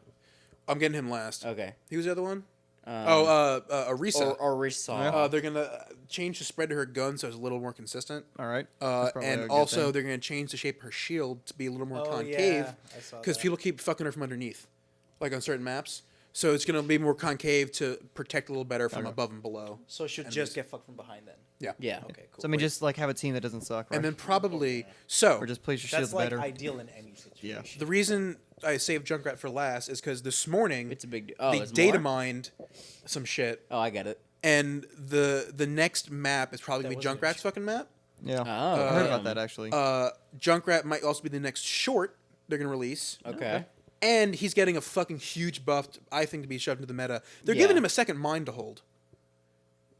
I'm getting him last. Okay. He was the other one. Um, Arisa. or Risa. They're gonna change the spread to her gun so it's a little more consistent. All right. That's probably a And good also thing. they're gonna change the shape of her shield to be a little more Oh, concave yeah, I saw because that. people keep fucking her from underneath, like on certain maps. So it's gonna be more concave to protect a little better from Okay. above and below. So it should And just just- get fucked from behind then. Yeah. Yeah. Okay, cool. So I mean, just like have a team that doesn't suck, right? And then probably so or just plays your that's shields like better. ideal in any situation. the reason I saved Junkrat for last is because this morning It's a big deal. Oh, they there's data more? mined some shit, Oh, I get it. and the next map is probably gonna That be wasn't Junkrat's fucking map. Yeah. Oh, I heard about um, that actually. Junkrat might also be the next short they're gonna release. Okay. And he's getting a fucking huge buff, I think, to be shoved into the meta. They're Yeah. giving him a second mine to hold.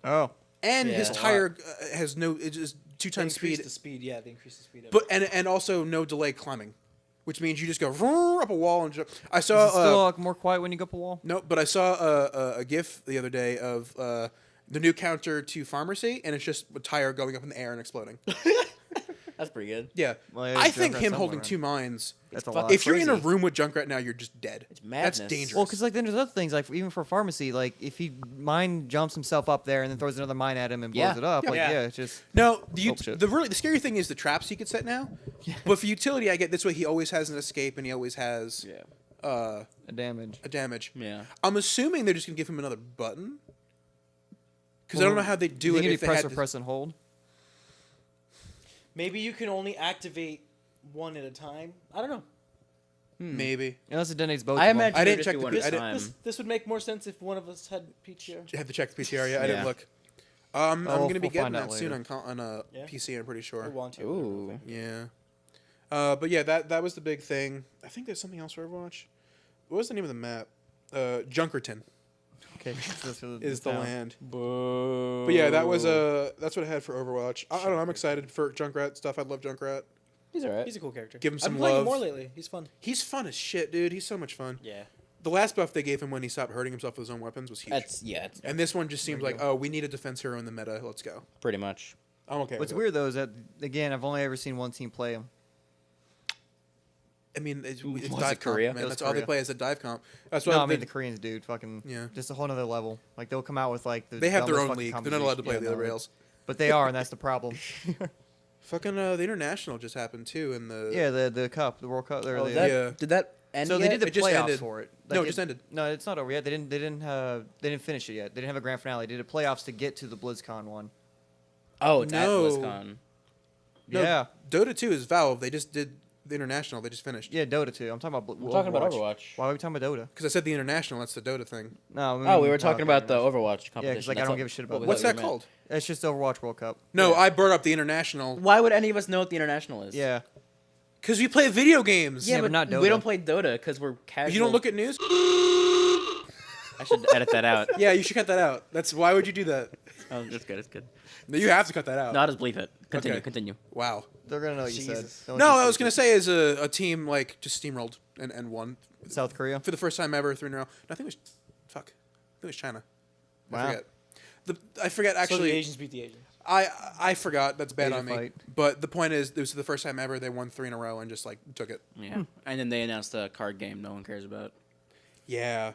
Oh. And Yeah. his That's a tire has no, it's just 2 They times increase speed. the speed. Yeah, they increase the speed. Of But it. and also no delay climbing, which means you just go up a wall and jump. I Is saw it still like, more quiet when you go up a wall? no, but I saw a GIF the other day of the new counter to Pharmacy, and it's just a tire going up in the air and exploding. That's pretty good. Yeah. Well, yeah, I think Junkrat's him somewhere holding around. two minds. That's a fuck- lot. If you're in a crazy. room with Junkrat now, you're just dead. It's madness. That's dangerous. Well, because like then there's other things like even for Pharmacy, like if he mine jumps himself up there and then throws another mine at him and blows Yeah. it up, like Yeah. yeah, it's just No, Oh, shit. the scary thing is the traps he could set now. But for utility, I get this way. He always has an escape, and he always has a damage. a damage. Yeah. I'm assuming they're just gonna give him another button. Because I don't know how they do You it think if if they press had or to- press and hold. Maybe you can only activate one at a time. I don't know. Maybe. Unless it detonates both. I of them. imagine I they didn't just check do the one pi- at I a didn't- time. This would make more sense if one of us had PTR. I had to check the PCR. Yeah, I didn't Yeah. look. I'm Oh, gonna be we'll getting find out that soon later. on Yeah? PC. I'm pretty Or sure. want to. Ooh. Yeah. But yeah, that was the big thing. I think there's something else for Overwatch. What was the name of the map? Junkerton Okay, that's for is the town. land. Boo. But yeah, that's what I had for Overwatch. I don't know. I'm excited for Junkrat stuff. I love Junkrat. He's alright. He's a cool character. Give him some I'm playing love. him more lately. He's fun. He's fun as shit, dude. He's so much fun. Yeah. The last buff they gave him when he stopped hurting himself with his own weapons was huge. It's And this one just seems like, oh, we need a defense hero in the meta. Let's go. pretty much. I'm okay. What's with weird though is that again I've only ever seen one team play him. it. I mean, it's Was dive it Korea? comp, man. It was That's all they Korea. play is a dive comp. That's why No, I mean they, the Koreans, dude, fucking Yeah. just a whole nother level. Like they'll come out with like the they have their dumbest own fucking league. They're not allowed to play composition. the other Yeah, no, rails. but they are, and that's the problem. Fucking the international just happened too, in the Yeah, the cup, the World Cup. Oh, the, Yeah. did that end so yet? they did the It just playoffs ended. for it. No, it just ended. No, it's not over yet. They didn't finish it yet. They didn't have a grand finale. They did playoffs to get to the BlizzCon one. Oh, it's No. at BlizzCon. No, Yeah, Dota 2 is Valve. They just did the international. They just finished. yeah, Dota 2. I'm talking about. We're talking about Overwatch. Why are we talking about Dota? Because I said the international. That's the Dota thing. No, Oh, we were talking about the Overwatch competition. Yeah, 'cause, like, I That's don't all- give a shit about what we What's thought that you meant. called? It's just Overwatch World Cup. No, Yeah. I brought up the international Why would any of us know what the international is? Yeah, because we play video games. Yeah, but but not we Dota. don't play Dota because we're casual. You don't look at news. I should edit that out. Yeah, you should cut that out. That's why would you do that? Oh, it's good. It's good. No, you have to cut that out. No, I'll just bleep it. Continue. Okay. Continue. Wow. they're gonna know what you Jesus. said. Don't No, just I was speak gonna it. say is a team like just steamrolled and won South Korea. for the first time ever 3 in a row. No, I think it was fuck. I think it was China. Wow. I forget. I forget So the actually. Asians beat the Asians. I forgot. That's bad Asia on me. fight. But the point is, this was the first time ever they won 3 in a row and just like took it. Yeah. And then they announced a card game no one cares about. Yeah.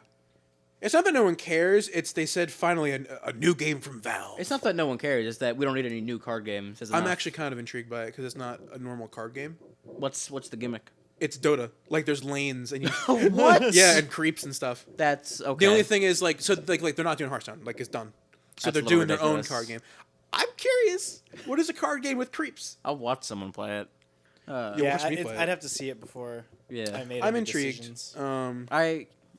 It's not that no one cares. It's they said finally a new game from Valve. It's not that no one cares. It's that we don't need any new card games. It's I'm enough. actually kind of intrigued by it because it's not a normal card game. What's the gimmick? It's Dota. Like there's lanes and you. What? Yeah, and creeps and stuff. That's okay. The only thing is like like they're not doing Hearthstone. Like it's done. So That's they're a little doing their own ridiculous. card game. I'm curious. What is a card game with creeps? I'll watch someone play it. Yeah, Yeah, watch me play it. I'd have to see it before Yeah. I made I'm any intrigued. decisions.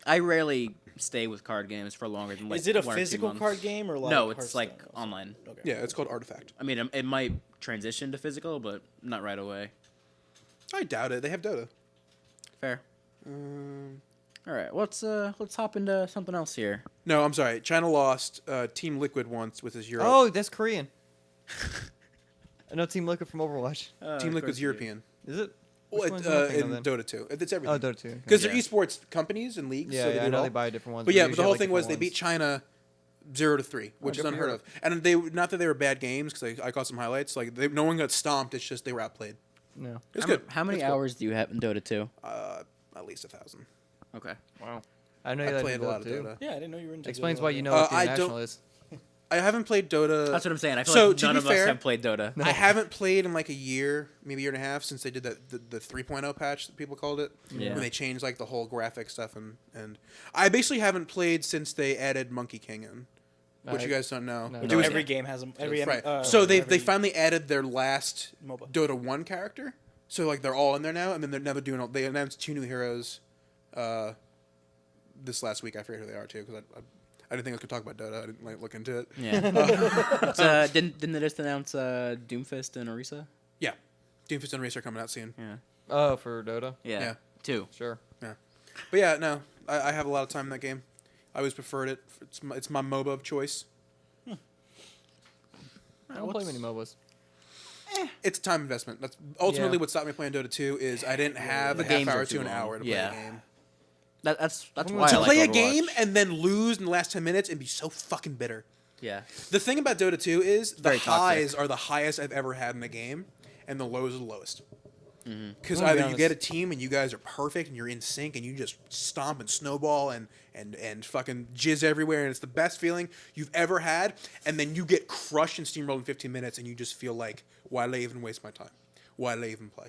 I rarely stay with card games for longer than like. Is it a 1 or 2 physical months. card game or like No, it's like Hearthstone? online. Okay. Yeah, it's called Artifact. I mean, it might transition to physical, but not right away. I doubt it. They have Dota. Fair. Um, All right, let's hop into something else here. no, I'm sorry. China lost. Team Liquid once with his Euro. Oh, that's Korean. I know Team Liquid from Overwatch. Team Liquid's European. Is it? Well, Which one's the one thing, in then? Dota 2. It's Oh, everything. Dota 2. Because Yeah. they're esports companies and leagues. Yeah, so they yeah, do I it know all. they buy different ones. But yeah, but the usually whole have, thing like, was they different beat China 0-3, which is good for unheard of. And they not that they were bad games because I caught some highlights. Like no one got stomped. It's just they were outplayed. ones. No. It's good. How many It's cool. hours do you have in Dota 2? At least 1,000. Okay. Wow. I know I that played a Dota lot of too. Dota. Yeah, I didn't know you were into Explains Dota. why you know what the I international don't- is. I haven't played Dota. That's what I'm saying. I feel So, like to none be of fair, us have played Dota. I haven't played in like a year, maybe a year and a half since they did the 3.0 patch that people called it. Yeah. When they changed like the whole graphic stuff and I basically haven't played since they added Monkey King in, which I- you guys don't know. no. It No, was- every game has them. Every right. uh, So they every finally added their last MOBA. Dota 1 character. So like they're all in there now, and then they're never doing. They announced 2 new heroes this last week. I forget who they are too because I didn't think I could talk about Dota. I didn't like look into it. Yeah. Didn't they just announce Doomfist and Orisa? Yeah, Doomfist and Race are coming out soon. Yeah. Oh, for Dota? Yeah. Yeah. 2. Sure. Yeah, but yeah, no, I have a lot of time in that game. I always preferred it. It's my MOBA of choice. I don't play many MOBAs. It's a time investment. That's ultimately Yeah. what stopped me playing Dota 2 is I didn't have The a half games hour are to too an long. hour to Yeah. play a game. That's I'm why To I like play a Overwatch. game and then lose in the last 10 minutes and be so fucking bitter. Yeah. The thing about Dota 2 is the Very highs toxic. are the highest I've ever had in the game, and the lows are the lowest. Because I'm gonna be either you get a honest. team and you guys are perfect and you're in sync and you just stomp and snowball and fucking jizz everywhere and it's the best feeling you've ever had, and then you get crushed and steamrolled in 15 minutes and you just feel like, why did I even waste my time? Why did I even play?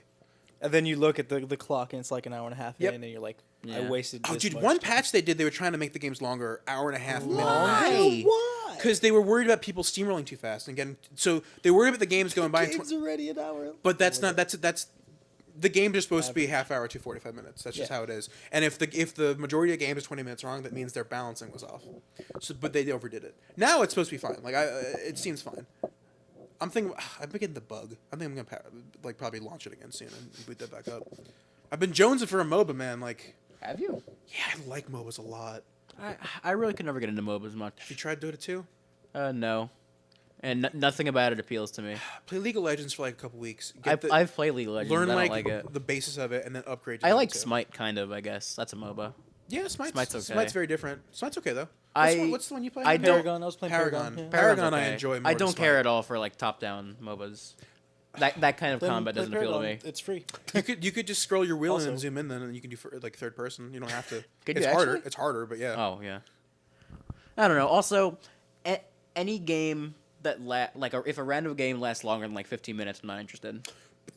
And then you look at the clock and it's like an hour and a half Yep. in, and you're like, Yeah. I wasted. Oh, this dude, much one time. patch they did, they were trying to make the games longer, hour and a half, minimum. Why? Why? Because they were worried about people steamrolling too fast and getting. So they were worried about the games going by. Game's already an hour. But that's not. That's the games are supposed to be a half hour to 45 minutes. That's just Yeah. how it is. And if the majority of games is 20 minutes wrong, that means their balancing was off. So, but they overdid it. Now it's supposed to be fine. Like it seems fine. I'm thinking. I've been getting the bug. I think I'm gonna probably launch it again soon and boot that back up. I've been jonesing for a MOBA, man. Like, Have you? yeah, I like MOBAs a lot. I really could never get into MOBAs much. Have you tried Dota 2? No. And nothing about it appeals to me. Play League of Legends for like a couple weeks. I've played League of Legends. Learn I don't like, like it. the basis of it and then upgrade. To I Dota like 2. Smite, kind of. I guess that's a MOBA. Yeah, Smite's okay. Smite's very different. Smite's okay though. What's the one you play? I again? don't- Paragon. I was playing Paragon. Yeah. Paragon I okay. enjoy more I than don't care Smite. at all for like top-down MOBAs. That kind of Then combat play doesn't appeal to Paragon. me. It's free. You could just scroll your wheel Also- and zoom in, then and you can do for, like third person. You don't have to. Could It's you harder. actually? It's harder, but yeah. Oh yeah. I don't know. Also, any game that if a random game lasts longer than like 15 minutes, I'm not interested.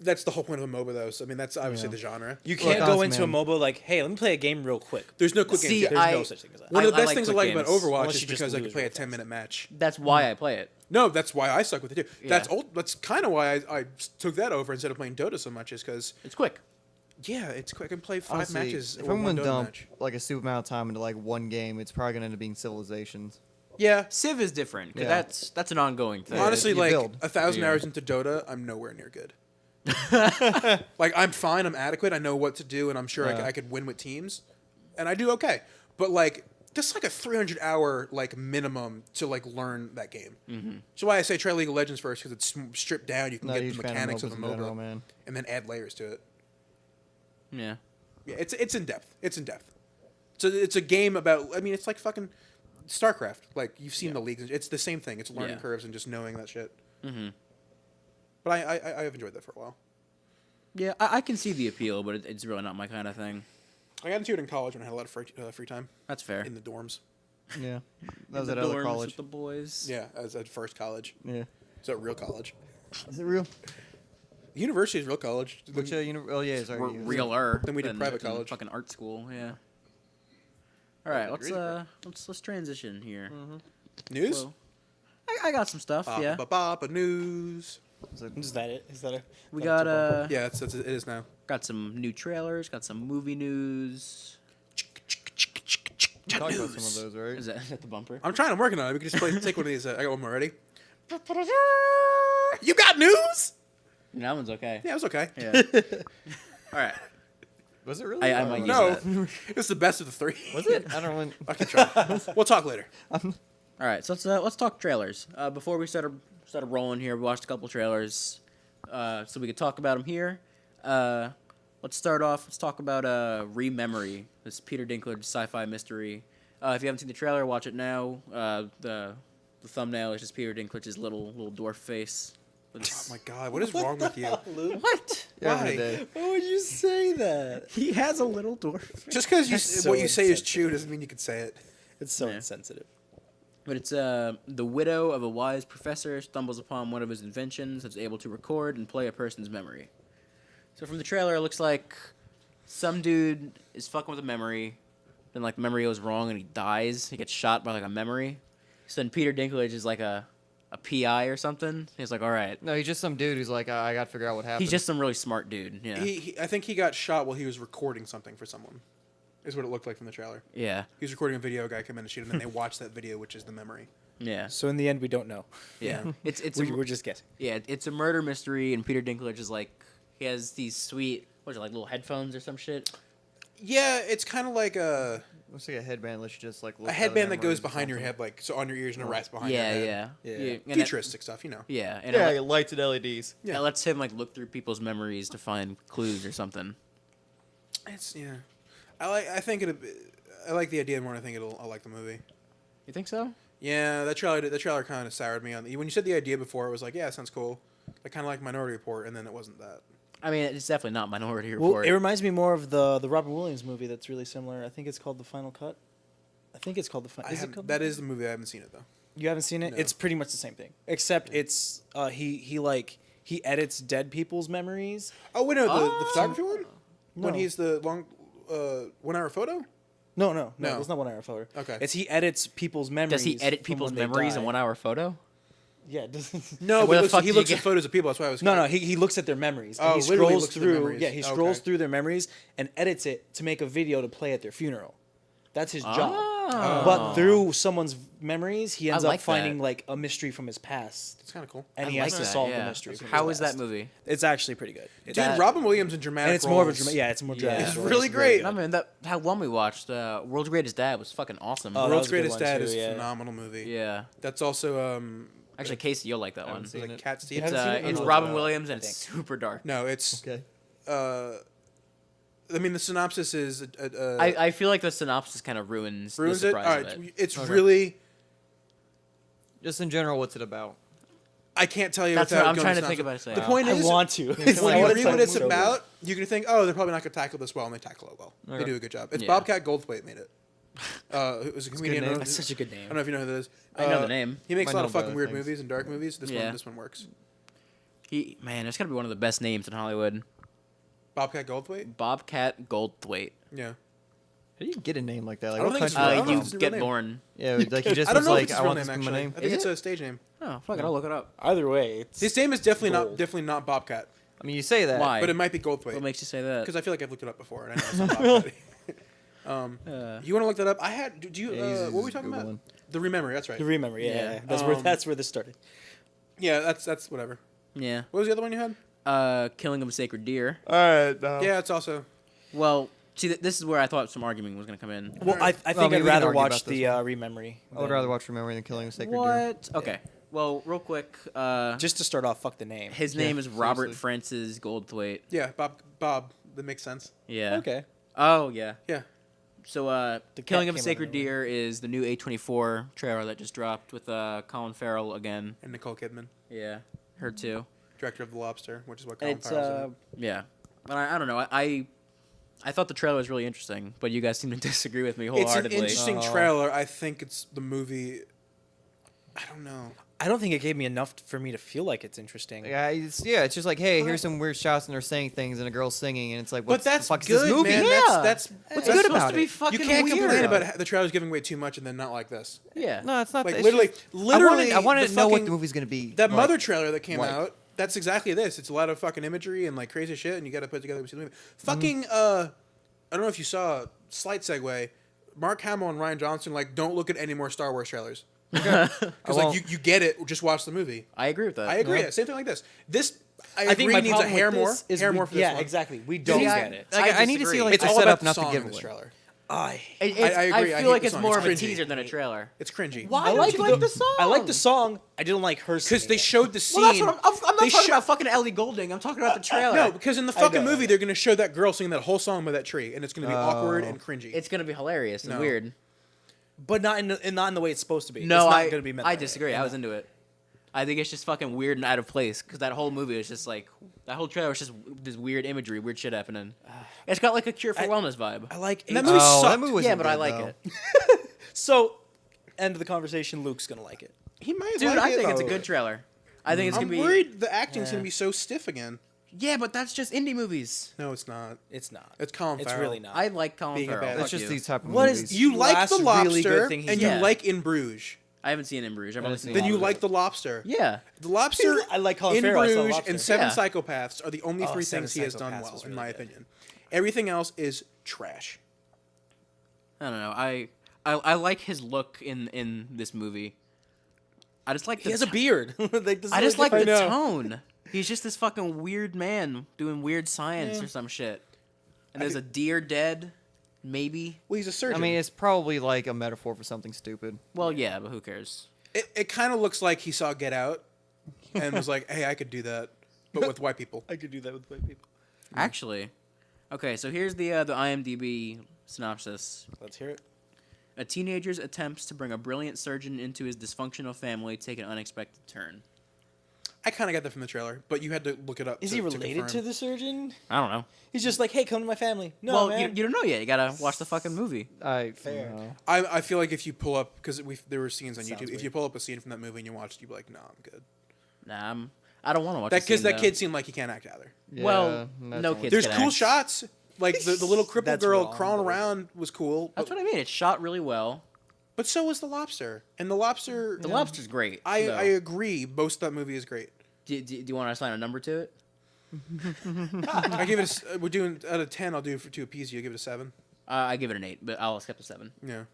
That's the whole point of a MOBA, though. So I mean, that's obviously Yeah. the genre. You Like can't go us, into a man. MOBA like, hey, let me play a game real quick. There's no quick See, games. Yet. There's I- no such thing as that. One of the I best like things I quick like about games. Overwatch Unless is you just because I can lose play a real fast. 10-minute match. That's why I play it. No, that's why I suck with it too. Yeah. That's kind of why I took that over instead of playing Dota so much, is because It's quick. yeah, it's quick. I can play 5 Honestly, matches. if or I'm one gonna Dota dump match. like a super amount of time into like one game, it's probably gonna end up being Civilizations. Yeah, Civ is different. 'Cause Yeah. that's an ongoing thing. Yeah. honestly, you like build. 1,000 Yeah. hours into Dota, I'm nowhere near good. Like I'm fine, I'm adequate, I know what to do, and I'm sure Yeah. I could win with teams, and I do okay. But like, just like a 300-hour like minimum to like learn that game. Mm-hmm. So why I say try League of Legends first, because it's stripped down. You can Not a get huge the fan of mechanics of MOBAs a in general, MOBA, man. and then add layers to it. Yeah. Yeah, it's in depth. It's in depth. So it's a game about. I mean, it's like fucking StarCraft. Like you've seen the leagues. It's the same thing. It's learning Yeah. curves and just knowing that shit. Mm-hmm. But I have enjoyed that for a while. Yeah, I can see the appeal, but it's really not my kind of thing. I got into it in college when I had a lot of free time That's fair. in the dorms. Yeah, that was In at the other dorms college. with the boys. Yeah, as at first college. Yeah, So real college. is it real? University is real college. Which oh yeah, sorry. We're yeah. realer. Then we did than- private than college. Fucking art school. Yeah. All right, let's Agreed. let's transition here. News. Well, I got some stuff. Yeah. Ba news. Is that it? Is that a? We is that got a bumper? Yeah, it is now. got some new trailers. Got some movie news. We talked about some of those, right? Is that the bumper? I'm trying. I'm working on it. We can just take one of these. I got one more ready. You got news? That one's okay. Yeah, it was okay. Yeah. All right. Was it really? I might use No, that. it's the best of the three. Was it? I don't know. I can try. We'll talk later. All right, so let's talk trailers. Before we started rolling here, we watched a couple trailers, so we could talk about them here. Let's start off. Let's talk about Rememory, this Peter Dinklage sci-fi mystery. If you haven't seen the trailer, watch it now. The thumbnail is just Peter Dinklage's little dwarf face. Oh my god, what is wrong with you? What? Yeah, Why? every day. Why would you say that? He has a little dwarf face. Just because That's so what you say is insensitive. true doesn't mean you can say it. It's so Yeah. insensitive. But it's the widow of a wise professor stumbles upon one of his inventions that's able to record and play a person's memory. So from the trailer, it looks like some dude is fucking with a memory, then like the memory goes wrong and he dies. He gets shot by like a memory. So then Peter Dinklage is like a PI or something. He's like, all right. No, he's just some dude who's like, I got to figure out what happened. He's just some really smart dude. Yeah. I think he got shot while he was recording something for someone. Is what it looked like from the trailer. Yeah. He was recording a video, a guy came in and shoot him, and then they watched that video, which is the memory. Yeah. So in the end, we don't know. Yeah. It's We're just guessing. yeah, it's a murder mystery, and Peter Dinklage is like, he has these sweet, what is it, like little headphones or some shit? Yeah, it's kind of like a Looks like a headband. Let's just like look at headband that memories goes or behind your something. head, like so on your ears and it wraps behind your Yeah, head. yeah. Yeah. And it- Futuristic stuff, you know. Yeah, and Yeah, it, lights and LEDs. Yeah. it lets him like look through people's memories to find clues or something. It's I think I like the idea more than I think I'll like the movie. You think so? Yeah, that trailer kind of soured me on. When you said the idea before, it was like, yeah, it sounds cool. Like kind of like Minority Report, and then it wasn't that. I mean, it's definitely not Minority Well, Report. it reminds me more of the Robin Williams movie that's really similar. I think it's called The Final Cut. I think it's called The Final. That is the movie. I haven't seen it though. You haven't seen it? No. It's pretty much the same thing, except it's he edits dead people's memories. Oh wait, no, the photography one. No. When he's the long 1 hour photo. No. No. It's not 1 hour photo. Okay. It's he edits people's memories. Does he edit from people's when they memories in die. 1 hour photo? Yeah. No, Where the but fuck he did looks you at get- photos of people. That's why I was. No, he looks at their memories. And Oh, he literally scrolls looks at their through. memories. Yeah, he Okay. scrolls through their memories and edits it to make a video to play at their funeral. That's his job. Oh. But through someone's memories, he ends I like up finding that. like a mystery from his past, It's kind of cool. and I he like has to that, solve yeah. the mystery. From How his is that past. movie? It's actually pretty good. Dude, That- Robin Williams in dramatic and it's more of a roles. it's a more dramatic. It's role. really very great. I mean, that one we watched, World's Greatest Dad, was fucking awesome. Oh, that World's was a good Greatest one, Dad too, is a yeah. phenomenal movie. Yeah. That's also Actually, Casey, you'll like that one. haven't seen like it. Cat Steve. It's haven't seen it? it's Oh, Robin no, Williams I and it's think. super dark. No, it's. Okay. I mean, the synopsis is. I feel like the synopsis kind of ruins ruins the it. surprise All of right, it. it's Okay. really. Just in general, what's it about? I can't tell you. That's without what I'm going trying to synopsis. think about saying. The point I is, want to. when you I wanna read tell what it's so about, you're gonna think, oh, they're probably not gonna tackle this well, and they tackle it well. They Okay. do a good job. It's Yeah. Bobcat Goldthwait made it. It was a comedian. name. That's such a good I name. don't know if you know who that is. I know the name. He makes I a lot know of fucking about weird things. movies and dark movies. Yeah. This one works. Man, it's gotta be one of the best names in Hollywood. Bobcat Goldthwait. Bobcat Goldthwait. Yeah. How do you get a name like that? Like, I don't what think it's country? I don't know You if it's his real get name. born. Yeah, like he just I don't was know like, if it's I his real want name this to be actually. my I name. think Is it's it? a stage name. Oh, fuck it, I'll look it up. Either way, it's His name is definitely Gold. not Bobcat, I mean, you say that. Why? but it might be Goldthwait What makes you say that? because I feel like I've looked it up before and I know it's not Bobcat. Uh, You want to look that up? I had. Do you? Yeah, he's What were we talking Googling. about? The Rememory. That's right. the remember. Yeah, Yeah. that's where this started. Yeah, that's whatever. yeah. What was the other one you had? Killing of a Sacred Deer. All right. No. Yeah, it's also. Well, see, this is where I thought some arguing was gonna come in. Well, I think Well, I mean, I'd we can rather argue watch about this the Rememory. I would rather watch Remembering than Killing a Sacred Deer. What? Okay. Well, real quick, Just to start off, fuck the name. his name is Robert Francis Goldthwait. Yeah, Bob. That makes sense. Yeah. Okay. Oh yeah. Yeah. So, The Killing cat of a came out Sacred of nowhere. Deer is the new A24 trailer that just dropped with Colin Farrell again. And Nicole Kidman, Yeah, her too. director of The Lobster, which is what Colin It's Farrell's in. Yeah, but I don't know. I thought the trailer was really interesting, but you guys seem to disagree with me It's an wholeheartedly. interesting trailer. I think it's the movie. I don't know. I don't think it gave me enough for me to feel like it's interesting. Yeah, it's just like, hey, here's some weird shots and they're saying things and a girl's singing and it's like, what But that's the fuck good, is this movie? man. Yeah. That's What's that's good supposed about to it? be Fucking You can't weird. complain about how the trailer's giving away too much and then not like this. Yeah. No, it's not. Like it's literally, just- literally. I wanted the to know what fucking- the movie's gonna be. That like. Mother trailer that came like. out. That's exactly this. It's a lot of fucking imagery and like crazy shit, and you got to put it together to see the movie. Mm-hmm. Fucking. I don't know if you saw. Slight segue. Mark Hamill and Ryan Johnson like don't look at any more Star Wars trailers. Because like won't. you get it. Just watch the movie. I agree with that. I agree. Yeah. Yeah, same thing like this. This I, I think agree my needs a problem hair with more. this is Hair we- more for this yeah, one. exactly. We don't See, get it. Like, I need to disagree. see like It's a all setup about the not song to give in this away. trailer. I I agree. I feel hate like the it's song. more It's of a cringy. teaser than a trailer. It's cringy. Why I don't like you like the song? I like the song. I didn't like her Because singing they it. showed the scene. Well, that's what I'm not They talking sho- about fucking Ellie Goulding. I'm talking about the trailer. No, because in the I fucking know. movie they're gonna show that girl singing that whole song by that tree, and it's gonna be awkward and cringy. It's gonna be hilarious and No. weird. but not in the way it's supposed to be. No, it's not I gonna be meant I that way. disagree. I was into it. I think it's just fucking weird and out of place because that whole movie was just like that whole trailer was just this weird imagery, weird shit happening. It's got like a Cure for Wellness vibe. I like And that H- movie Oh, sucked. that movie was Yeah, but I like it. So, end of the conversation. Luke's gonna like it. He might. Dude, like I it, think it's a though. good trailer. I think it's I'm gonna be. worried the acting's Yeah. gonna be so stiff again. Yeah, but that's just indie movies. No, it's not. It's not. It's Colin It's Farrell. really not. I like Colin Being a Farrell. bad- Fuck That's just you. these type of What is- movies. You like Last the really good Lobster, thing he's and you done. like In Bruges. I haven't seen In Bruges. I've only seen. Then the you Lobster. like The Lobster. Yeah. The Lobster, I like Colin In Farrell, I saw Bruges, Lobster. and Seven Yeah. Psychopaths are the only Oh, three Seven things he has done Psychopaths well, was in really my good. opinion. Everything else is trash. I don't know. I like his look in this movie. I just like He the has a beard. Like, this is I just really like the different. tone. He's just this fucking weird man doing weird science Yeah. or some shit. And there's a deer dead, maybe. Well, he's a I surgeon. mean, it's probably like a metaphor for something stupid. Well, yeah, but who cares? it kind of looks like he saw Get Out and was like, "Hey, I could do that, but with white people." I could do that with white people. Actually, okay. So here's the IMDb synopsis. Let's hear it. A teenager's attempts to bring a brilliant surgeon into his dysfunctional family take an unexpected turn. I kind of got that from the trailer, but you had to look it up. Is he related to the surgeon? I don't know. He's just like, hey, come to my family. No, well, man. you don't know yet. You gotta watch the fucking movie. Fair. No. I feel like if you pull up, because there were scenes on Sounds YouTube, if weird. you pull up a scene from that movie and you watch it, you'd be like, nah, I'm good. Nah, I don't want to watch That the because scene, that though. kid seemed like he can't act either. Well, Yeah, no that's kids There's can cool act. shots. Like the little crippled That's girl wrong, crawling but- around was cool. That's what I mean. It's shot really well. But so was the lobster. And the lobster. The lobster's great. I though. agree. Most of that movie is great. Do you want to assign a number to it? I give it. We're doing out of 10. I'll do it for 2 appease you. Give it a 7. I give it an 8, but I'll accept a 7. Yeah.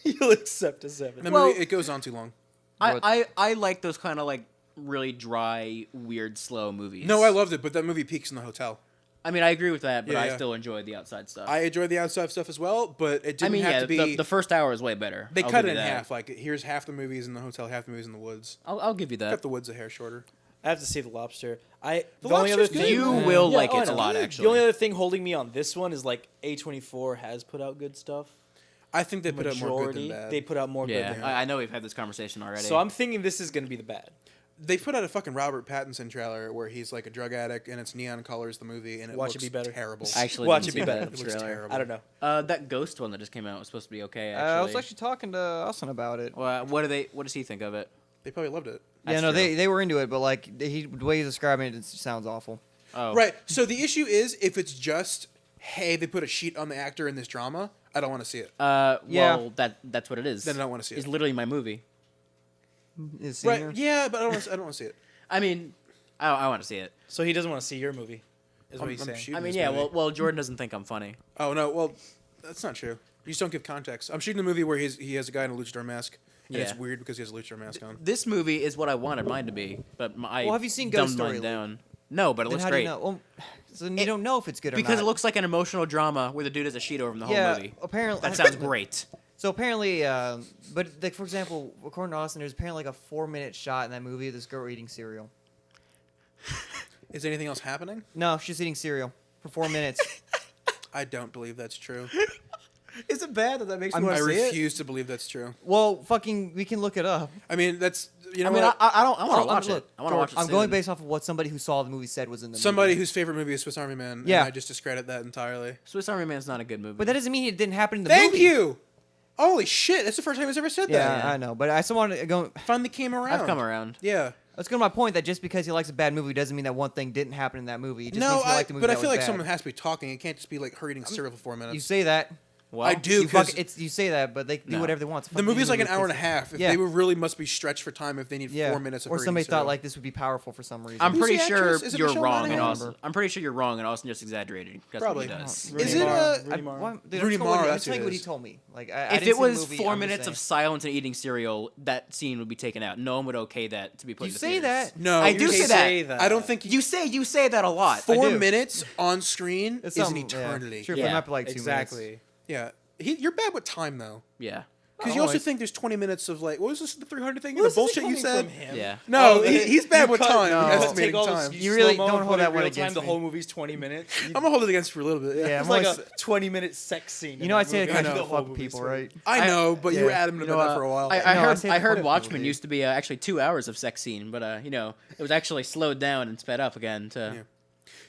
You'll accept a 7. That Well- movie, it goes on too long. I like those kind of like really dry, weird, slow movies. No, I loved it, but that movie peaks in the hotel. I mean, I agree with that, but Yeah, I yeah. still enjoy the outside stuff. I enjoyed the outside stuff as well, but it didn't I mean, have yeah, to be. the first hour is way better. They I'll cut give it you in that. half. Like here's half the movies in the hotel, half the movies in the woods. I'll give you Cut that. the woods a hair shorter. I have to see the lobster. The The only other Lobster's thing good, You man. will Yeah, like oh, I it a know. lot, The actually. only other thing holding me on this one is like A24 has put out good stuff. I think they put out more good than Majority, bad. they put out more Yeah, good. I know we've had this conversation already. So I'm thinking this is going to be the bad. They put out a fucking Robert Pattinson trailer where he's like a drug addict and it's neon colors the movie and it Watch it looks be better. terrible. I actually Watch didn't it be see better. that It looks trailer. terrible. I don't know. That Ghost one that just came out was supposed to be okay. Actually, I was actually talking to Austin about it. Well, what does he think of it? They probably loved it. Yeah, That's no, true. they were into it, but like the way he's describing it, it sounds awful. Oh, Right. So the issue is if it's just hey, they put a sheet on the actor in this drama, I don't want to see it. Yeah. Yeah. Well, that's what it is. Then I don't want to see It's it. literally my movie. Is Right. Senior? Yeah, but I don't want to see it. I mean, I want to see it. So he doesn't want to see your movie, is what I'm he's saying. shooting I mean, this yeah. movie. Well, Jordan doesn't think I'm funny. Oh no, well, that's not true. You just don't give context. I'm shooting a movie where he has a guy in a luchador mask, and it's Yeah. weird because he has a luchador mask on. This movie is what I wanted mine to be, but I Well, have you seen dumbed Ghost Story, mine Luke? down. No, but it Then looks how great do you know? Well, so then you don't know if it's good or not. because it looks like an emotional drama where the dude has a sheet over him the whole yeah, movie. apparently That sounds great. So apparently, but like for example, according to Austin, there's apparently like a 4-minute shot in that movie of this girl eating cereal. Is anything else happening? No, she's eating cereal for 4 minutes. I don't believe that's true. Is it bad that makes me wanna I see it? refuse to believe that's true. Well, fucking, we can look it up. I mean, that's you know I mean, what? I don't. I want Oh, to watch look, it. I want to watch it. I'm going soon. based off of what somebody who saw the movie said was in the Somebody movie. whose favorite movie is Swiss Army Man. Yeah. And I just discredit that entirely. Swiss Army Man's not a good movie. But that doesn't mean it didn't happen in the Thank movie. you. Holy shit! That's the first time he's ever said Yeah, that. I know, but I still want to go. Finally came around. I've come around. Yeah. Let's go to my point that just because he likes a bad movie doesn't mean that one thing didn't happen in that movie. It just No, means he liked the movie but I that feel was like bad. someone has to be talking. It can't just be like her eating cereal for 4 minutes. You say that. Well, I do You, because you say that, but they do No. whatever they want. It's a the fucking movie's like an movie. hour and a half. If Yeah. they were really must be stretched for time if they need Yeah. 4 minutes of or her somebody eating thought cereal. like this would be powerful for some reason. I'm Who's pretty the sure actress? Is it you're Michelle wrong, and Monaghan? Austin. I'm pretty sure you're wrong, and Austin just exaggerated. That's Probably. what he does. Rooney Is it Mara, a- Rooney Mara. Rooney Mara, I'm that's telling who you it what he is. told me. Like, I If didn't it see the was movie, 4 I'm just minutes saying. of silence and eating cereal, that scene would be taken out. No one would okay that to be put. You in the say theaters. that. No, I you do can't say that. I don't think You say that a lot. I 4 do. minutes on screen It's is an something- eternity. Yeah. Sure, Yeah, for not like 2 Exactly. minutes. Yeah. You're bad with time though. Yeah. Because Oh, you also always. think there's 20 minutes of like, what was this, the 300 thing? Well, The this isn't bullshit you coming said? from him. Yeah. No, Oh, he's bad with time. no. Estimating Take all time. this You really slow-mo don't and hold put it that in one real against time. The me. whole movie's 20 minutes. I'm gonna hold it against for a little bit. Yeah. Yeah, It's I'm like always- a 20-minute sex scene. You know, I say that that kind I of know. to fuck people, right? I know, but you were Yeah. adamant about that for a while. I No, I heard say I the heard point Watchmen people used to be actually 2 hours of sex scene, but it was actually slowed down and sped up again to. Yeah.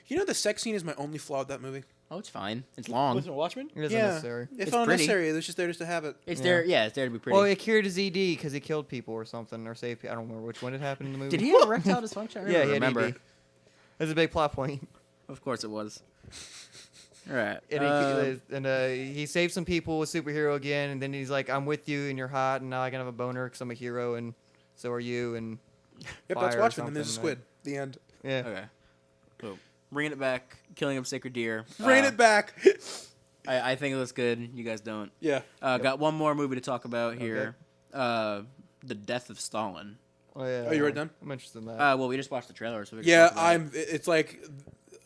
You know, the sex scene is my only flaw with that movie. Oh, it's fine. It's long. Listen, Watchmen? It isn't Yeah, necessary. it It's felt pretty. unnecessary. It was just there just to have it. It's Yeah. there. Yeah, it's there to be pretty. Well, it cured his ED because he killed people or something, or saved people. I don't remember which one it happened in the movie. Did he have erectile dysfunction? I Yeah, don't he had remember. ED. That's a big plot point. Of course it was. All right. And he saved some people with superhero again, and then he's like, "I'm with you, and you're hot, and now I can have a boner because I'm a hero, and so are you." And Yep, fire that's or Watchmen. And there's a something, squid. The end. yeah, Okay. So, bringing it back, killing of sacred deer. Bring it back. I think it looks good. You guys don't. Yeah. Got one more movie to talk about here. The Death of Stalin. oh yeah. Oh, you already done? I'm interested in that. Well, we just watched the trailer, so we can Yeah, talk about it. it's like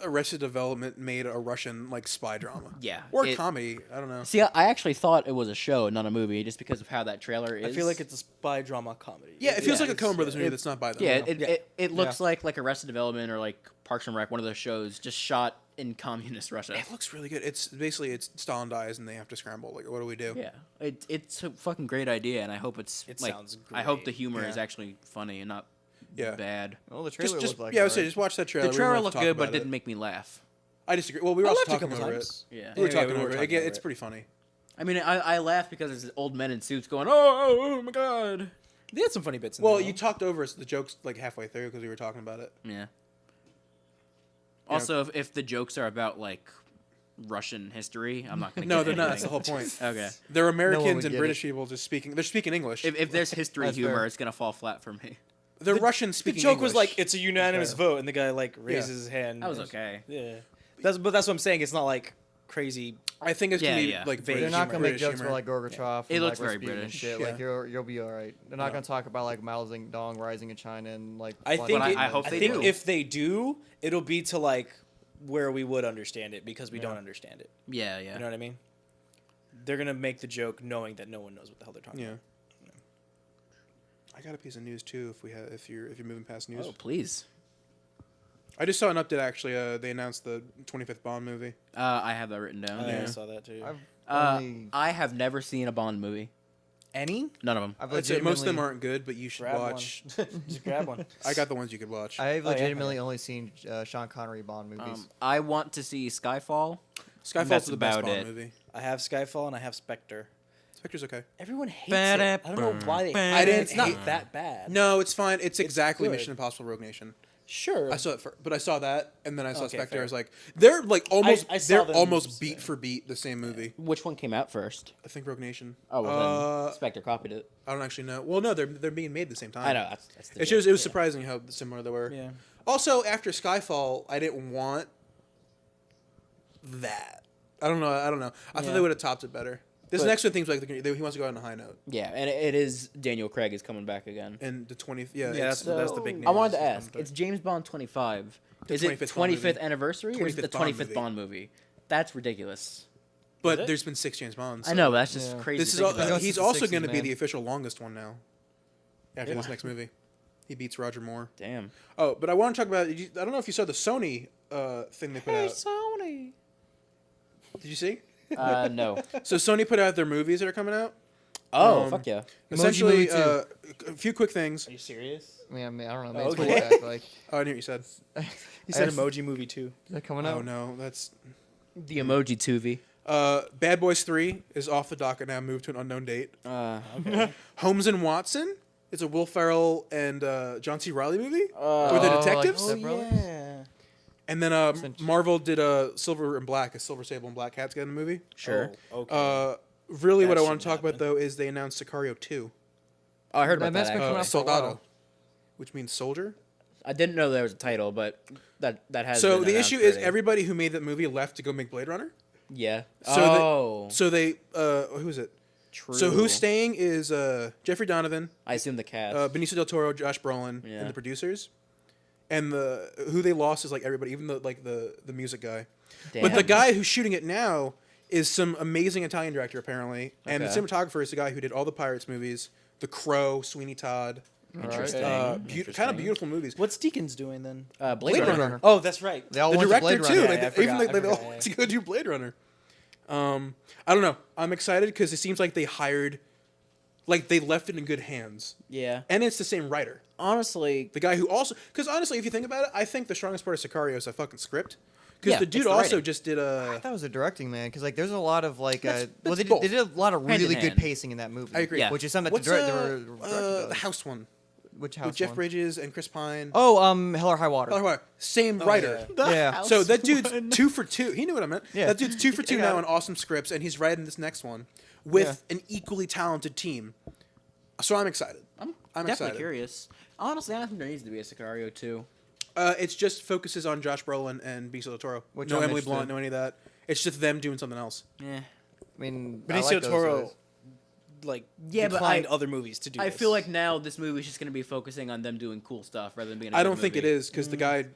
Arrested Development made a Russian like spy drama. Yeah. Or it- comedy. I don't know. See, I actually thought it was a show, not a movie, just because of how that trailer is. I feel like it's a spy drama comedy. Yeah, it feels Yeah, like a Coen Brothers movie it- that's not by them. Yeah, you know? it looks like Arrested Development or like Parks and Rec, one of those shows, just shot in communist Russia. It looks really good. It's basically Stalin dies and they have to scramble. Like, what do we do? Yeah, it's a fucking great idea, and I hope it sounds I hope the great. humor Yeah. is actually funny and not Yeah. bad. Well, the trailer Just looked like yeah, I would it, say right? just watch that trailer. The We don't trailer have to looked talk good, about but didn't it. make me laugh. I disagree. Well, we were I also laughed a talking couple over times. it. Yeah, We were Yeah, talking we were over it. talking over It's it. pretty funny. I mean, I laughed because it's old men in suits going, oh my god. They had some funny bits in Well, there. you talked over the jokes like halfway through because we were talking about it. Yeah. Also, if the jokes are about like Russian history, I'm not gonna. No, get they're not. anything. That's the whole point. Okay. They're would Americans and get British it. people just speaking. They're speaking English. If there's history That's humor, fair. it's gonna fall flat for me. They're Russian the speaking. joke was English. like it's a unanimous fair. vote, and the guy like raises his hand. That was okay. Yeah, that's what I'm saying. It's not like crazy. I think it's gonna Yeah, be yeah. like They're British They're not gonna humor. make jokes British for humor. like Gorbachev. It and, looks like, very Rasputin and British. Shit. Yeah. Like you'll be all right. They're not No. gonna talk about like Mao Zedong rising in China and like. I blood think. But It, I hope I they think do. if they do, it'll be to like where we would understand it because we Yeah. don't understand it. Yeah, yeah. You know what I mean? They're gonna make the joke knowing that no one knows what the hell they're talking Yeah. about. I got a piece of news too. If you're moving past news, Oh, please. I just saw an update actually. They announced the 25th Bond movie. I have that written down. Yeah, Yeah. I saw that too. I've only, I have never seen a Bond movie. Any? None of them. I've I'd say most of them legitimately- aren't good, but you should Grab watch. one. Just grab one. I got the ones you could watch. I've Oh, yeah. legitimately only seen Sean Connery Bond movies. I want to see Skyfall. Skyfall's that's the best about Bond it. movie. I have Skyfall and I have Spectre. Spectre's okay. Everyone hates it. I don't know why they. I didn't It's not hate- that bad. No, it's fine. It's exactly good. Mission Impossible: Rogue Nation. Sure. I saw it, but I saw that, and then I saw Okay, Spectre. fair. I was like, they're like almost, I saw they're them almost just- beat for beat the same movie. Which one came out first? I think Rogue Nation. Oh, well, then Uh, Spectre copied it. I don't actually know. Well, no, they're being made at the same time. I know. That's the It joke. was surprising how similar they were. Yeah. Also, after Skyfall, I didn't want that. I don't know. I thought Yeah. they would have topped it better. This But- next one seems like he wants to go out on a high note. Yeah, and it is Daniel Craig is coming back again. And the 20th, yeah, Yeah, it's that's the big I news. wanted to It's ask. coming It's James Bond 25. The Is it 25th Bond 25th movie. anniversary or is it the 25th Bond 25th movie. Bond movie? That's ridiculous. but Is it? there's been 6 James Bonds. I know, but that's just Yeah. crazy. This to is think all, about. goes he's to the also 60s, going to be man. the official longest one now. After this Yeah. next movie, he beats Roger Moore. Damn. Oh, but I want to talk about. I don't know if you saw the Sony thing they put out. Sony. Did you see? No. So Sony put out their movies that are coming out. Oh, fuck yeah. Essentially, Movie 2. a few quick things. Are you serious? I mean, I don't know. Oh, Maybe okay. it's like Oh, I knew what you said. He said I- Emoji Movie too. they're coming Oh out. no, that's The emoji Tuvi. Bad Boys 3 is off the docket now, moved to an unknown date. Okay. Holmes and Watson. It's a Will Ferrell and John C. Reilly movie with the Oh, like detectives. Step Brothers? yeah. And then int- Marvel did Silver and Black, a Silver Sable and Black Cats get in the movie. Sure. Oh, okay. Really, That what I want shouldn't to talk about happen. though is they announced Sicario 2, Oh, I heard about That's that. been coming Actually. out for a Soldado, while. which means soldier. I didn't know there was a title, but that has. So been the announced issue is already. everybody who made that movie left to go make Blade Runner. Yeah. So So they who is it? true. So who's staying is Jeffrey Donovan, I assume the cast. Benicio del Toro, Josh Brolin, Yeah. and the producers. And the who they lost is like everybody, even the music guy. Damn. But the guy who's shooting it now is some amazing Italian director apparently, and the Okay. cinematographer is the guy who did all the Pirates movies, The Crow, Sweeney Todd. Interesting. Kind of Interesting. beautiful movies. What's Deacons doing then? Blade Blade Runner. Runner. Oh, that's right. They all The went director to Blade too. Runner. Yeah, Like I even forgot, they all yeah. went to go do Blade Runner. I don't know. I'm excited because it seems like they hired, like they left it in good hands, Yeah. and it's the same writer, Honestly, the guy who also. Because honestly, if you think about it, I think the strongest part of Sicario is a fucking script. Because Yeah, the it's dude the also writing. just did I thought it was a directing, man, because like there's a lot of like That's well they both. did a lot of Hand in really good hand. pacing in that movie. I agree. Yeah. Which is something that What's the director the house one which house with Jeff one? Bridges and Chris Pine? Oh, Hell or High Water. Oh, wow. Same writer. yeah. Yeah. So that dude's 2 for 2. He knew what I meant. Yeah. That dude's 2 for 2 He got now it. on awesome scripts, and he's writing this next one with an equally talented team. So I'm excited. I'm I'm definitely excited. curious. Honestly, I don't think there needs to be a Sicario 2. It's just focuses on Josh Brolin and Benicio del Toro. Which no I'm Emily interested Blunt, in. no any of that. It's just them doing something else. Yeah. I mean, I Benicio like those Toro, guys. like, Yeah, but declined I- other movies to do. I this. feel like now this movie is just going to be focusing on them doing cool stuff rather than being a I good don't think it movie. is because the guy.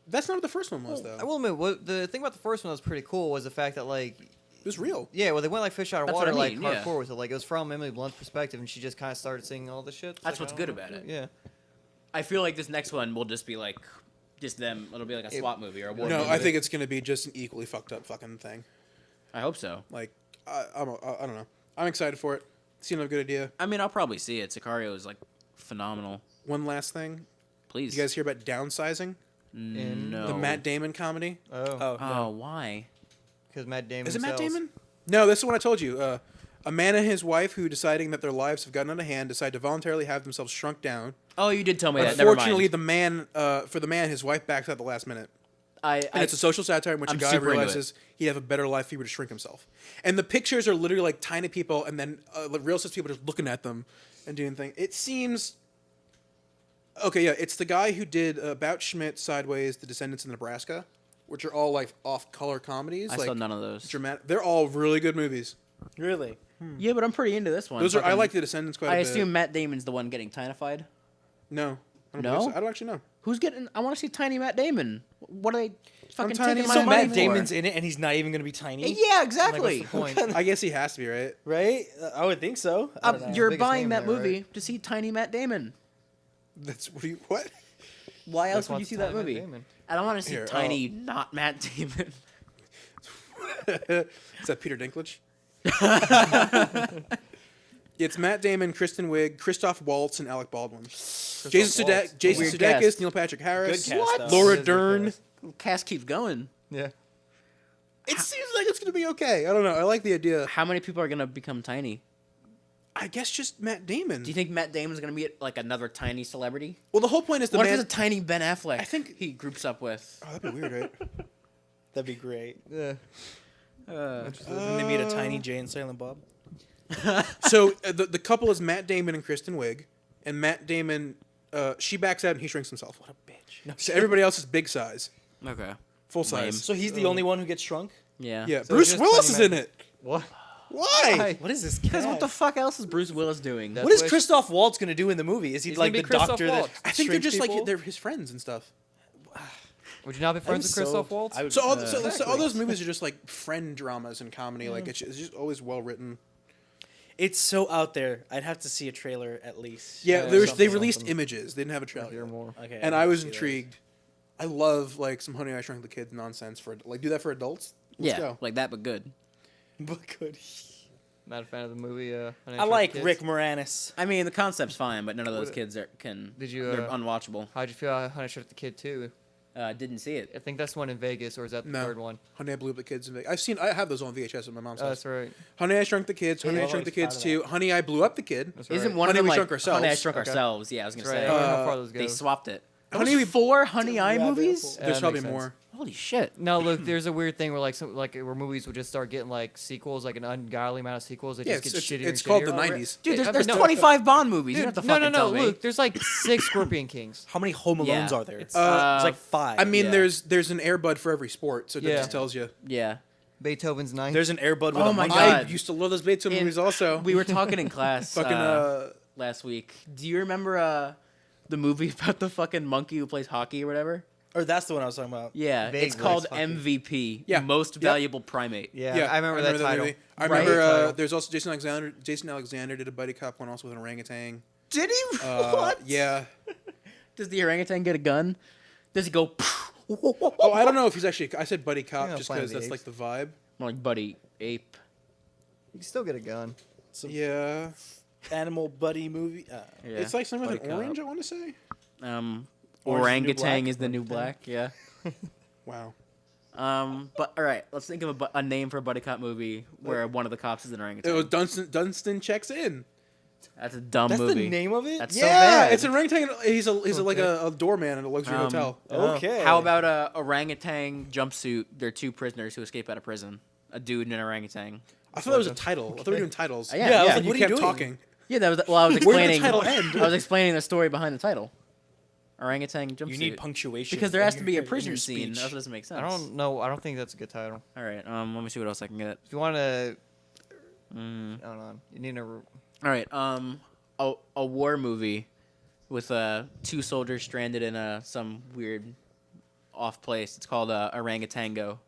That's not what the first one was, I though. will admit, what the thing about the first one that was pretty cool was the fact that like It was real. yeah, well they went like fish out of That's what water I like mean, yeah. hardcore with it. Like it was from Emily Blunt's perspective, and she just kind of started singing all this shit. It's That's like, what's I good don't know. about it. Yeah. I feel like this next one will just be like Just them. It'll be like a SWAT movie or a war No, movie. I think it's gonna be just an equally fucked up fucking thing. I hope so. Like, I don't know. I'm excited for it. Seemed like a good idea. I mean, I'll probably see it. Sicario is like phenomenal. One last thing. Please. You guys hear about Downsizing? No. The Matt Damon comedy? Oh, why? Because Matt Damon. Is it Matt sells. Damon? No, this is what I told you. A man and his wife who, deciding that their lives have gotten out of hand, decide to voluntarily have themselves shrunk down. Oh, you did tell me that. Never Unfortunately, mind. for the man, his wife backs out at the last minute. I And it's a social satire in which I'm a guy super into realizes he'd have a better life if he were to shrink himself. And the pictures are literally like tiny people, and then real size people just looking at them and doing things. It seems okay. Yeah, it's the guy who did About Schmidt, Sideways, The Descendants in Nebraska, which are all like off-color comedies. I like saw none of those. dramatic. They're all really good movies. Really? Yeah, but I'm pretty into this one. Those are. I Fucking- like The Descendants quite a I bit. assume Matt Damon's the one getting tinified. No. I don't No? believe so. I don't actually know. Who's getting? I want to see tiny Matt Damon. What are they fucking tiny taking my So money Matt for? Damon's in it, and he's not even going to be tiny, Yeah, exactly. Like, what's the point? I guess he has to be, right? right? I would think so. I don't know. You're Biggest buying name that there, movie right? to see tiny Matt Damon. That's what? Why else Like, would you what's see that Tiny Matt movie? Damon? I don't want to see Here, tiny, not Matt Damon. Is that Peter Dinklage? It's Matt Damon, Kristen Wiig, Christoph Waltz, and Alec Baldwin. Jason Waltz. Jason Weird Sudeikis, cast. Neil Patrick Harris, Good cast, though. Laura It is a good Dern. cast. Cast keeps going. Yeah. It seems like it's gonna be okay. I don't know. I like the idea. How many people are gonna become tiny? I guess just Matt Damon. Do you think Matt Damon's gonna be like another tiny celebrity? Well, the whole point is the What if man. it's a tiny Ben Affleck? I think- he groups up with. Oh, that'd be weird, right? That'd be great. Yeah. And they meet a tiny Jay and Silent Bob. So the couple is Matt Damon and Kristen Wiig, and Matt Damon, she backs out and he shrinks himself. What a bitch. No, So everybody else is big size, Okay. full Lame. size. So he's the only one who gets shrunk? Yeah. Yeah, So Bruce just Willis Tiny is in Matt- it. What? Why? What is this? Because what the cast? fuck else is Bruce Willis doing? That's What is what- Christoph Waltz going to do in the movie? Is he He's like gonna the be Christoph doctor Waltz. that I think they're shrinks just people? like they're his friends and stuff. Would you not be friends with Christoph Waltz? I would- So all, exactly. so all those movies are just like friend dramas and comedy. Like it's just always well written. It's so out there. I'd have to see a trailer at least. Yeah, Yeah, they something, released something. images. They didn't have a trailer. Hear yet. more. Okay. And I'd I have was to see intrigued. I love like some Honey I Shrunk the Kids nonsense for like do that for adults. Let's yeah, go. like that, but good. that. But good. Not a fan of the movie. I like Rick Moranis. I mean, the concept's fine, but none of those What- kids can. Did you, They're uh, unwatchable. How'd you feel about Honey I Shrunk the Kid 2? Didn't see it. I think that's one in Vegas, or is that the No. third one? Honey I Blew Up the Kids. I have those on VHS at my mom's Oh, house. that's right. Honey I Shrunk the Kids. Honey I Yeah. Shrunk the I've Kids heard 2. Honey I Blew Up the Kid. That's Isn't right. one Honey, of them We like Shrunk Ourselves. Honey, I Shrunk Okay. Ourselves? Yeah, I was That's gonna right. say. I don't know how far those go. They swapped it. Honey, Honey, we- 4 Honey I Rabbit movies. hole. There's that probably makes more. sense. Holy shit! No, look, there's a weird thing where where movies would just start getting like sequels, like an ungodly amount of sequels. They Yeah, just it's, get shittier. it's and called shittier. the 90s. Dude, Yeah, there's no. 25 Bond movies. You Dude, don't have to no, fucking tell me. Look, there's like 6 Scorpion Kings. How many Home Alones Yeah. are there? It's, There's like 5. I mean, Yeah. there's an Airbud for every sport, so that Yeah. just tells you. Yeah. Beethoven's Ninth. there's an Airbud with Oh a my monkey. God. I used to love those Beethoven In- movies also. We were talking in class Fucking last week. Do you remember the movie about the fucking monkey who plays hockey or whatever? Or that's the one I was talking about. Yeah, it's Vaguely. called Fucking- MVP. Yeah. Most Yep. valuable primate. yeah, yeah, I remember that title. movie. I Right? remember Title. there's also Jason Alexander. Jason Alexander did a buddy cop one also with an orangutan. Did he? Yeah. Does the orangutan get a gun? Does he go? Oh, I don't know if he's actually. I said buddy cop Yeah, just Planet because of the that's like Apes. the vibe. More like Buddy Ape. You can still get a gun. Yeah. Animal buddy movie. Yeah. It's like something with Buddy an cop. orange. I want to say. Orange Orangutan is is the new black. Yeah. Wow. But all right, let's think of a name for a buddy cop movie where one of the cops is an orangutan. It was Dunstan checks in. That's a dumb That's movie. the name of it? That's so Yeah, bad. it's an orangutan. He's like a doorman at a luxury hotel. Okay. How about a orangutan jumpsuit? They're 2 prisoners who escape out of prison. A dude and an orangutan. I thought that was a title. I thought we were doing titles. Yeah, Yeah, I was yeah. like, You what are you kept doing? talking. Yeah, that was. Well, I was Where did the explaining. title end? I was explaining the story behind the title. Orangutan jumpsuit. You need punctuation. because there in has to your- be a in your prison scene. speech. That doesn't make sense. I don't know. I don't think that's a good title. All right. Let me see what else I can get. If you want to, Mm. I don't know. You need a. All right. A war movie with 2 soldiers stranded in some weird off place. It's called Orangutango.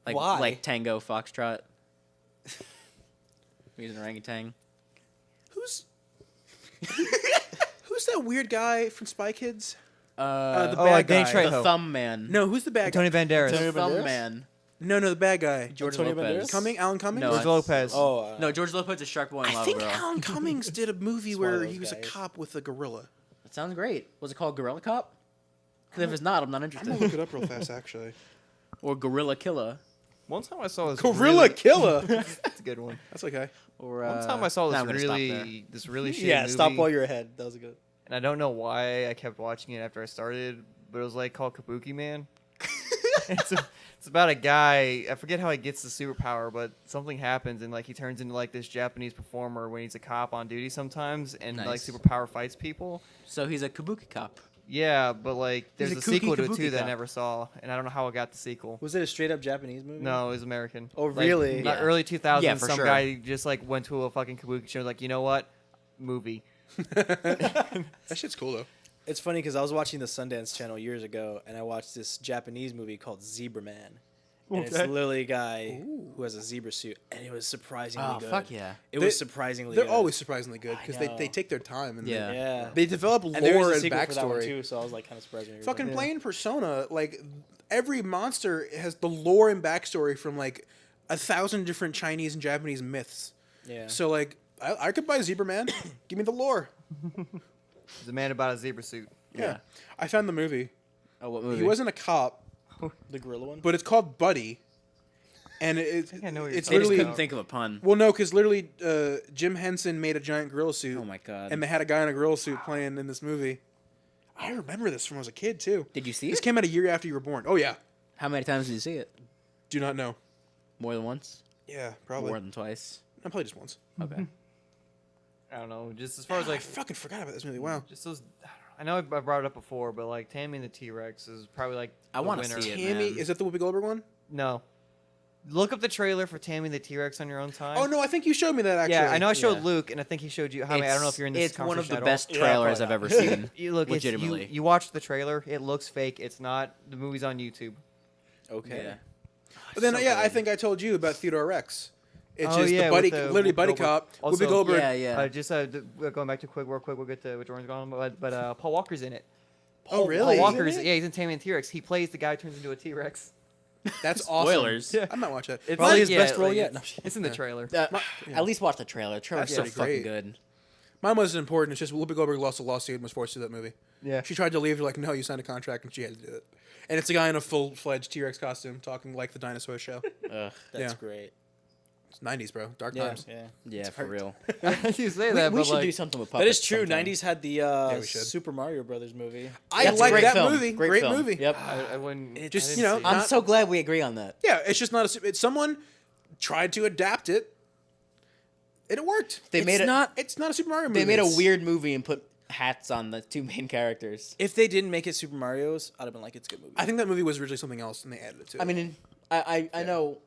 Like Why? like Tango Foxtrot. He's an orangutan. Who's that weird guy from Spy Kids? The Oh, bad Danny guy. Trejo. The Thumb Man. No, who's the bad guy? Antonio Banderas. Antonio The Thumb Banderas? Man. No, the bad guy. George Antonio Lopez. Banderas? Alan Cummings? No, George that's- Lopez. Oh, No, George Lopez is Shark Boy and I Lava think Girl. Alan Cummings did a movie It's one of where those he was a guys. cop with a gorilla. That sounds great. Was it called Gorilla Cop? Because if it's not, I'm not I'm gonna interested. look it up real fast, actually. Or Gorilla Killer. One time I saw this Gorilla really- Killer. That's a good one. That's okay. Or One time I saw nah, this I'm gonna stop there. really shitty yeah. movie, Stop while you're ahead. That was a good. and I don't know why I kept watching it after I started, but it was like called Kabuki Man. It's about a guy. I forget how he gets the superpower, but something happens and like he turns into like this Japanese performer when he's a cop on duty sometimes, and like Nice. superpower fights people. So he's a Kabuki Cop. Yeah, but like there's a a kooky sequel to it kabuki too that I cop. never saw, and I don't know how I got the sequel. Was it a straight up Japanese movie? No, it was American. Oh, Like, really? not Yeah. early 2000s. Yeah, for some sure. guy just like went to a fucking kabuki show, like, you know what, movie. That shit's cool though. It's funny because I was watching the Sundance Channel years ago, and I watched this Japanese movie called Zebra Man. And it's Okay. literally a guy who has a zebra suit, and it was surprisingly Oh, good. fuck yeah. It They- was surprisingly They're good. always surprisingly good I because know. they take their time and Yeah. Yeah. they develop lore And there was a and sequel for that one backstory. too, so I was like kind of surprised. when you were Fucking like, playing Persona, like every monster has the lore and backstory from like 1,000 different Chinese and Japanese myths. Yeah. So like, I could buy Zebra Man. Give me the lore. It's a man about a zebra suit. Yeah. I found the movie. Oh, what movie? He wasn't a cop, the gorilla one. but it's called Buddy, and think I know what you're it's They just literally couldn't think of a pun. well, no, because literally Jim Henson made a giant gorilla suit. Oh my god. And they had a guy in a gorilla suit playing in this movie. I remember this from when I was a kid too. Did you see This it? came out a year after you were born. Oh yeah. How many times did you see it? Do not know. More than once? Yeah, probably. More than twice? I played just once. Okay. I don't know, just as far as I like fucking forgot about this movie. Wow. just those. I know I brought it up before, but like Tammy and the T-Rex is probably like I the wanna winner. see it. Tammy, man. is that the Whoopi Goldberg one? No, look up the trailer for Tammy and the T-Rex on your own time. Oh no, I think you showed me that actually. Yeah, I know I showed Yeah. Luke, and I think he showed you. How many? I don't know if you're in this It's one of the conversation at all. best Yeah, trailers probably I've not. ever seen. You look, legitimately. You watch the trailer. It looks fake. It's not. The movie's on YouTube. Okay. Yeah. But then So yeah, I good. think I told you about Theodore Rex. It's Oh, just yeah, the buddy, with the literally Whoopi buddy Goldberg. cop. Also- Whoopi Goldberg. Yeah, yeah. Just going back to quick, real quick. We'll get to which one's going on, but Paul Walker's in it. Oh really? Paul Walker's yeah, he's in Tammy and T-Rex. He plays the guy who turns into a T-Rex. That's awesome. Spoilers. Yeah. I might watch that. It's Probably his yeah, best role like, yet. It's in the trailer. Yeah. yeah. At least watch the trailer. Trailer's That's so pretty fucking great. good. Mine wasn't important. It's just Whoopi Goldberg lost a lawsuit and was forced to do that movie. Yeah. She tried to leave. They're like, no, you signed a contract, and she had to do it. And it's a guy in a full-fledged T-Rex costume talking like the dinosaur show. Ugh. That's Yeah. great. It's 90s, bro. Dark Yeah. times. Yeah. Yeah, for real. you say We, that, we but should like, do something with That puppets. is true. sometime. 90s had the we should. Super Mario Brothers movie. I That's a like great that film. movie. Great Great film. movie. Yep. I wouldn't. I Just, didn't you know, see it. I'm not- so glad we agree on that. Yeah, it's just not a. It's someone tried to adapt it, and it worked. They it's made it- not. It's not a Super Mario movie. They made a It's- weird movie and put hats on the two main characters. If they didn't make it Super Mario's, I'd have been like, it's a good movie. I think that movie was originally something else, and they added it to it. I mean, I know.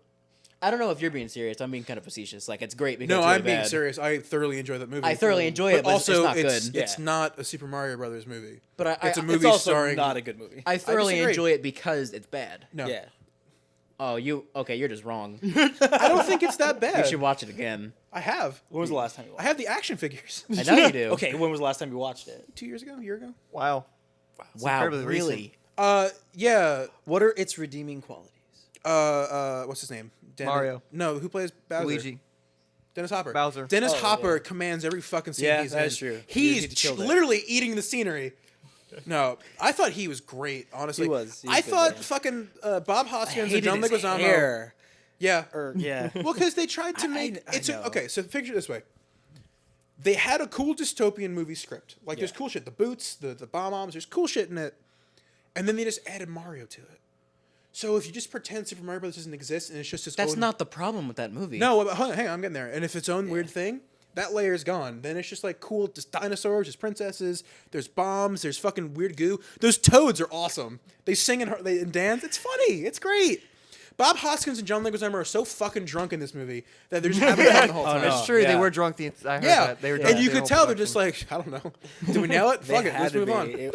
I don't know if you're being serious. I'm being kind of facetious. Like, it's great because no, it's really I'm being bad. serious. I thoroughly enjoy that movie. I thoroughly enjoy it, but it's also not it's, good. it's Yeah. not a Super Mario Brothers movie. But I It's a it's movie also starring. not a good movie. I thoroughly disagree. enjoy it because it's bad. No, Yeah. Oh, you're just wrong. I don't think it's that You bad. should watch it again. I have. When was the last time you I watched have the action figures. I know you do. Okay, when was the last time you watched it? 2 years ago, a year ago. Wow. Wow, incredibly really? Yeah. What are its redeeming qualities? What's his name? Mario. No, who plays Bowser? Luigi. Dennis Hopper. Bowser. Dennis Oh, Hopper yeah. commands every fucking scene Yeah, he's that in. is true. He's He killed it. literally eating the scenery. No, I thought he was great. Honestly, He was I good, thought man. fucking Bob Hoskins and Hated John his Leguizamo. hair. Yeah. Yeah. Well, because they tried to I- make I it's know. okay. So picture it this way: they had a cool dystopian movie script. Like there's Yeah. cool shit. The boots, the bomb bombs. There's cool shit in it, and then they just added Mario to it. So if you just pretend Super Mario Bros. Doesn't exist and it's just its That's own, not the problem with that movie. no. But hang on, I'm getting there. And if its own weird thing, that layer is gone. Then it's just like cool, just dinosaurs, there's princesses, there's bombs, there's fucking weird goo. Those toads are awesome. They sing and they dance. It's funny. It's great. Bob Hoskins and John Leguizamo are so fucking drunk in this movie that they're just having fun the whole time. no. It's true. They Yeah. were drunk. I heard Yeah, that. They were and drunk you the could whole tell they're production. just like, I don't know. Did we nail it? They Fuck it, had let's to move be. on.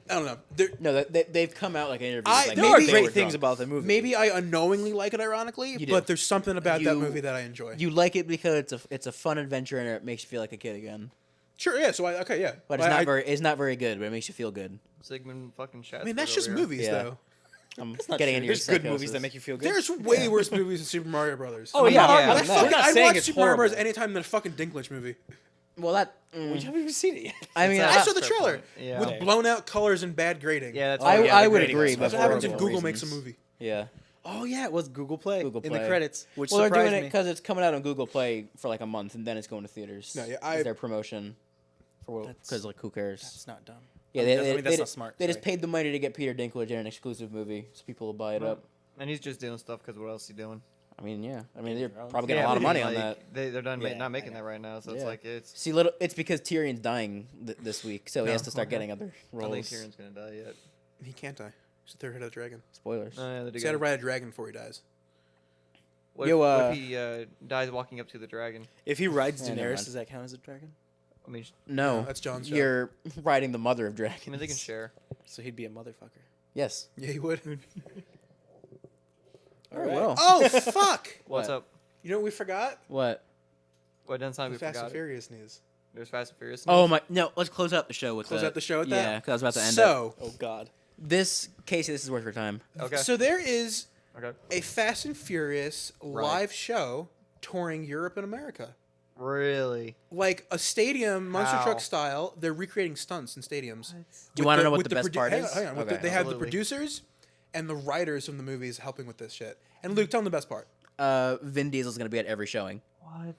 I don't know. They're- No, they've come out like in interviews. I- Like, There maybe are they great were things drunk. about the movie. Maybe I unknowingly like it ironically, You do. but there's something about that You- movie that I enjoy. You like it because it's a fun adventure and it makes you feel like a kid again. Sure, yeah. So okay, yeah. But it's I- not very good, but it makes you feel good. Sigmund fucking Shattuck. I mean, that's just movies, Yeah. though. I'm Not getting true. into your There's good movies psychosis. that make you feel good. There's way worse movies than Super Mario Brothers. Oh, yeah. yeah. I'm not I'd saying watch it's Super Mario Bros. horrible. anytime than a fucking Dinklage movie. Well, that. We haven't even seen it yet. I mean, I I, saw the fair trailer point. Yeah. with Okay. blown out colors and bad grading. Yeah, that's. I, yeah, I the would grading agree. was But That's for what happens if horrible Google makes a reasons. movie. Yeah. Oh yeah, it was Google Play Google in Play. the credits, which Well, they're surprised doing it me. because it's coming out on Google Play for like a month, and then it's going to theaters. No, yeah, It's their promotion. For That's- because like who cares? That's not dumb. Yeah, I they, mean, they, that's they, not smart. They just sorry. paid the money to get Peter Dinklage in an exclusive movie, so people will buy it up. And he's just doing stuff because what else is he doing? I mean, yeah. I mean, they're Thrones. probably getting Yeah, a lot of but money on like, that. They're done Yeah, not making I know. that right now, so it's Yeah. like it's. See, it's because Tyrion's dying this week, so he No. has to start getting other I don't think roles. Tyrion's gonna die yet. He can't die. He's the third head of the dragon. Spoilers. Yeah, they do He's got to got- ride a dragon before he dies. What, Yo, what if he dies walking up to the dragon? If he rides Yeah, never Daenerys, mind. does that count as a dragon? I mean, No, that's John's show. You're riding the mother of dragons. I mean they can share. So he'd be a motherfucker. Yes. Yeah, he would. All right. Well. Oh, fuck! What's What? up? You know what we forgot? What? What done time The we Fast forgot? and Furious news. There's Fast and Furious. Oh news? my! No, let's close out the show with Close that. out the show with Yeah, that? because I was about to end it. So, Oh God. This, Casey, this is worth your time. Okay. so there is Okay. a Fast and Furious live show touring Europe and America. Really? Like a stadium, monster How? truck style. They're recreating stunts in stadiums. Do you want to know what with the best part hang is? on, hang on. Okay. They have the Absolutely. producers and the writers from the movies helping with this shit. And Luke, tell them the best part. Vin Diesel's going to be at every showing. What?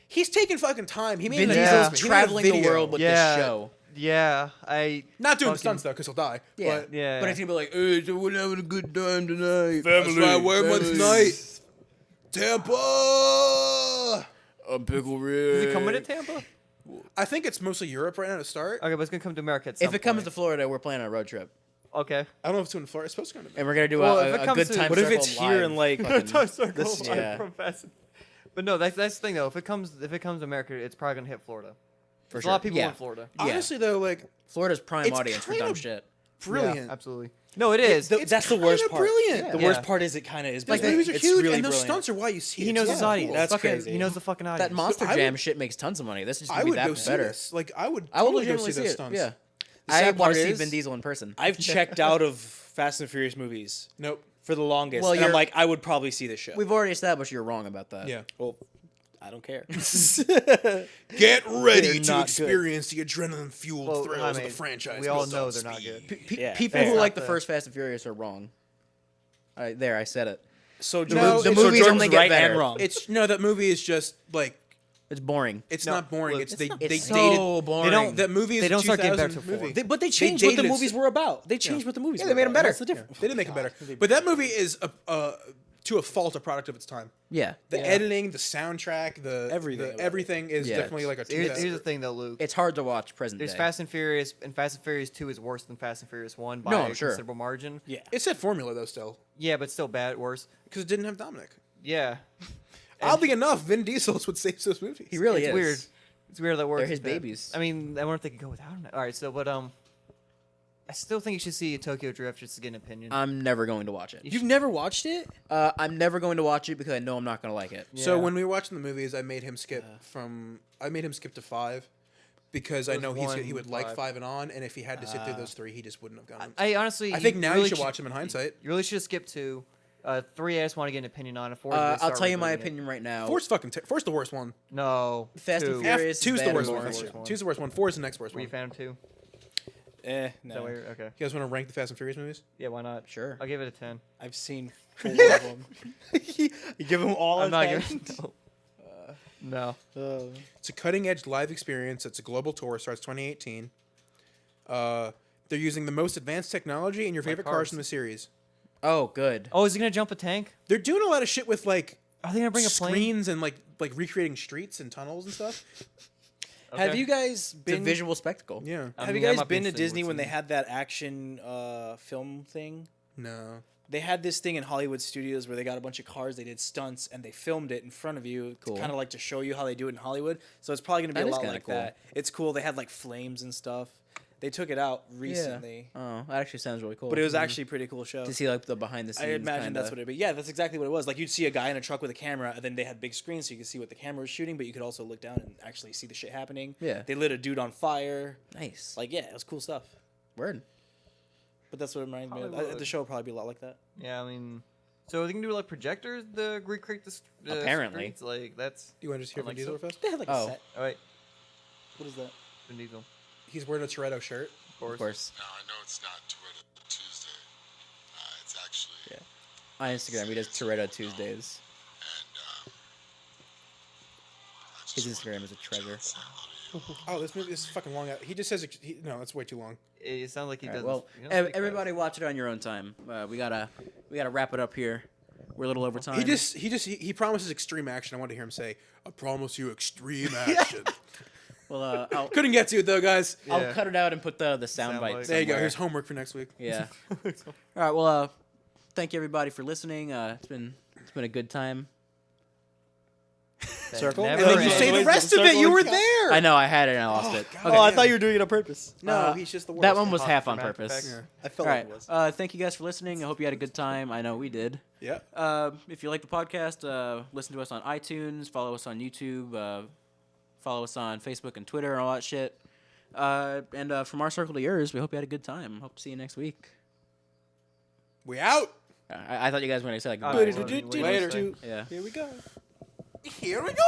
He's taking fucking time. He made Vin an Yeah. Diesel's announcement. He made a traveling the video. world with Yeah. this show. Yeah, I. Not doing the fucking- stunts though, because he'll die. Yeah. But Yeah. But it's going to be like, hey, so we're having a good time tonight. that's right. Where am I tonight? Tampa. A pickle Is rib. it coming to Tampa? I think it's mostly Europe right now to start. Okay, but it's gonna come to America at some If it comes point. to Florida, we're planning a road trip. Okay. I don't know if it's in Florida. It's supposed to come to And we're going to do Well, a if it good comes to- time What if circle it's here in live like? fucking- This- yeah. But no, that's the thing though. If it comes to America, it's probably gonna hit Florida. For There's a lot of sure. people Yeah. in Florida. Yeah. Honestly though, like Florida's prime It's audience for kind dumb of- shit. brilliant. Yeah, absolutely. No, it is. That's the worst kinda part. brilliant. The Yeah. worst part is it kind of is. Those brilliant. movies are It's huge, really and those brilliant. stunts are why you see it. He knows It's his so audience. cool. That's Fucking- crazy. He knows the fucking That audience. Monster I Jam would- shit makes tons of money. This is just I going to be would that go see better. this. Like I would I will totally go legitimately see see those it. stunts. Yeah. The I sad want part to see is- Vin Diesel in person. I've checked out of Fast and Furious movies Nope. for the longest, Well, and I'm you're- like, I would probably see this show. We've already established you're wrong about that. Yeah. Well, I don't care. Get ready They're to not experience the adrenaline-fueled Well, thrills I of mean, the franchise. we all built know on they're not speed. good. Yeah, People fair. who like Not the the- first Fast and Furious are wrong. There, I said it. So No, Jordan- the so movies Jordan's only get right better. and wrong. It's no, that movie is just like It's boring. it's No, not boring. look, It's it's they not- they It's dated. so boring. They don't- That movie is They a don't start getting 2000 better till four. movie. But they changed what the dated it. movies were about. They changed what the movies Yeah, were they made 'em about. better. That's the difference. They did make it better, but that movie is to a fault a product of its time. Yeah. The editing, the soundtrack, Everything about it. everything is Yeah. definitely like a. Here's the thing though, Luke. It's hard to watch present There's day. Fast and Furious, and Fast and Furious 2 is worse than Fast and Furious 1 by No, a I'm sure. considerable margin. Yeah. It's that formula though, still Yeah, but still bad, worse. because it didn't have Dominic. Yeah. Oddly enough, Vin Diesel's what saves those movies. He really It's is. weird. It's weird that works. his is bad. babies. I mean, I wonder if they could go without him. All right, so but I still think you should see Tokyo Drift just to get an opinion. I'm never going to watch it. You've never watched it? I'm never going to watch it because I know I'm not going to like it. So Yeah. when we were watching the movies, I made him skip to 5 because I Those know he would 1, like 5. 5 and on, and if he had to sit through those 3, he just wouldn't have gone. I honestly, I think now really you should watch them in hindsight. You really should skip 2. 3, I just want to get an opinion on. 4, I'll tell you my opinion right now. 4's four's the worst one. No. Fast and 2. Furious. is 2's the bad worst and one. boring. worst one. 2's the worst one. 4 is the next worst Were you a one. fan of 2? Is that No. why you're, okay. You guys want to rank the Fast and Furious movies? Yeah, why not? Sure. I'll give it a 10. I've seen 4 of them. You give them all I'm a not 10? giving. No. It's a cutting-edge live experience. It's a global tour. Starts 2018. They're using the most advanced technology in your favorite cars cars. from the series. Oh, good. Oh, is he gonna jump a tank? They're doing a lot of shit with like Are they gonna bring a plane? screens and like recreating streets and tunnels and stuff. Have Okay. you guys It's a been? visual spectacle. Yeah. I Have mean, you that guys might be been to interesting Disney what's when they in had that action film thing? No. They had this thing in Hollywood studios where they got a bunch of cars, they did stunts, and they filmed it in front of you, Cool. kind of like to show you how they do it in Hollywood. So it's probably gonna be That a is lot kinda like cool. that. It's cool. They had like flames and stuff. They took it out recently, Oh, that actually sounds really cool. but it was actually a pretty cool show. to see like the behind the scenes. I imagine kinda. that's what it. But yeah, that's exactly what it was. Like you'd see a guy in a truck with a camera, and then they had big screens so you could see what the camera was shooting, but you could also look down and actually see the shit happening. Yeah. They lit a dude on fire. Nice. Like yeah, it was cool stuff. Word. But that's what it reminds me of. Hollywood. The show will probably be a lot like that. Yeah, I mean, so they can do like projectors to recreate this. Apparently. Streets? Like that's. Do you want to just hear Like Vin Diesel so. first? They had like Oh. a set. Oh wait, What is that? Vin Diesel, He's wearing a Toretto shirt. of course. Of course. No, I know it's not Toretto Tuesday. It's actually. Yeah. On Instagram, he does Toretto Tuesdays. And I His just Instagram wanted is a to treasure. say hello to you. Oh, this movie is fucking long. He just says no. That's way too long. It sounds like he All right, does. well, you know, everybody watch it on your own time. We gotta wrap it up here. We're a little over time. He promises extreme action. I want to hear him say, "I promise you extreme action." Well, I'll Couldn't get to it though, guys. Yeah. I'll cut it out and put the sound Sound bite. bite. There you go. somewhere. Here's homework for next week. Yeah. All right. Well, thank you everybody for listening. It's been a good time. Circle? never And then you ends. say the Always rest the of it. circle You is- were there. I know I had it and I lost it. God. Okay. Oh, I thought you were doing it on purpose. No, he's just the worst. That one was Hot half on dramatic purpose. effects. Yeah. I felt All like right. it was. Thank you guys for listening. I hope you had a good time. I know we did. Yeah. If you like the podcast, listen to us on iTunes, follow us on YouTube, follow us on Facebook and Twitter and all that shit. And from our circle to yours, we hope you had a good time. Hope to see you next week. We out. I thought you guys were going to say like All goodbye. right, well, Later. Yeah. Here we go. Here we go.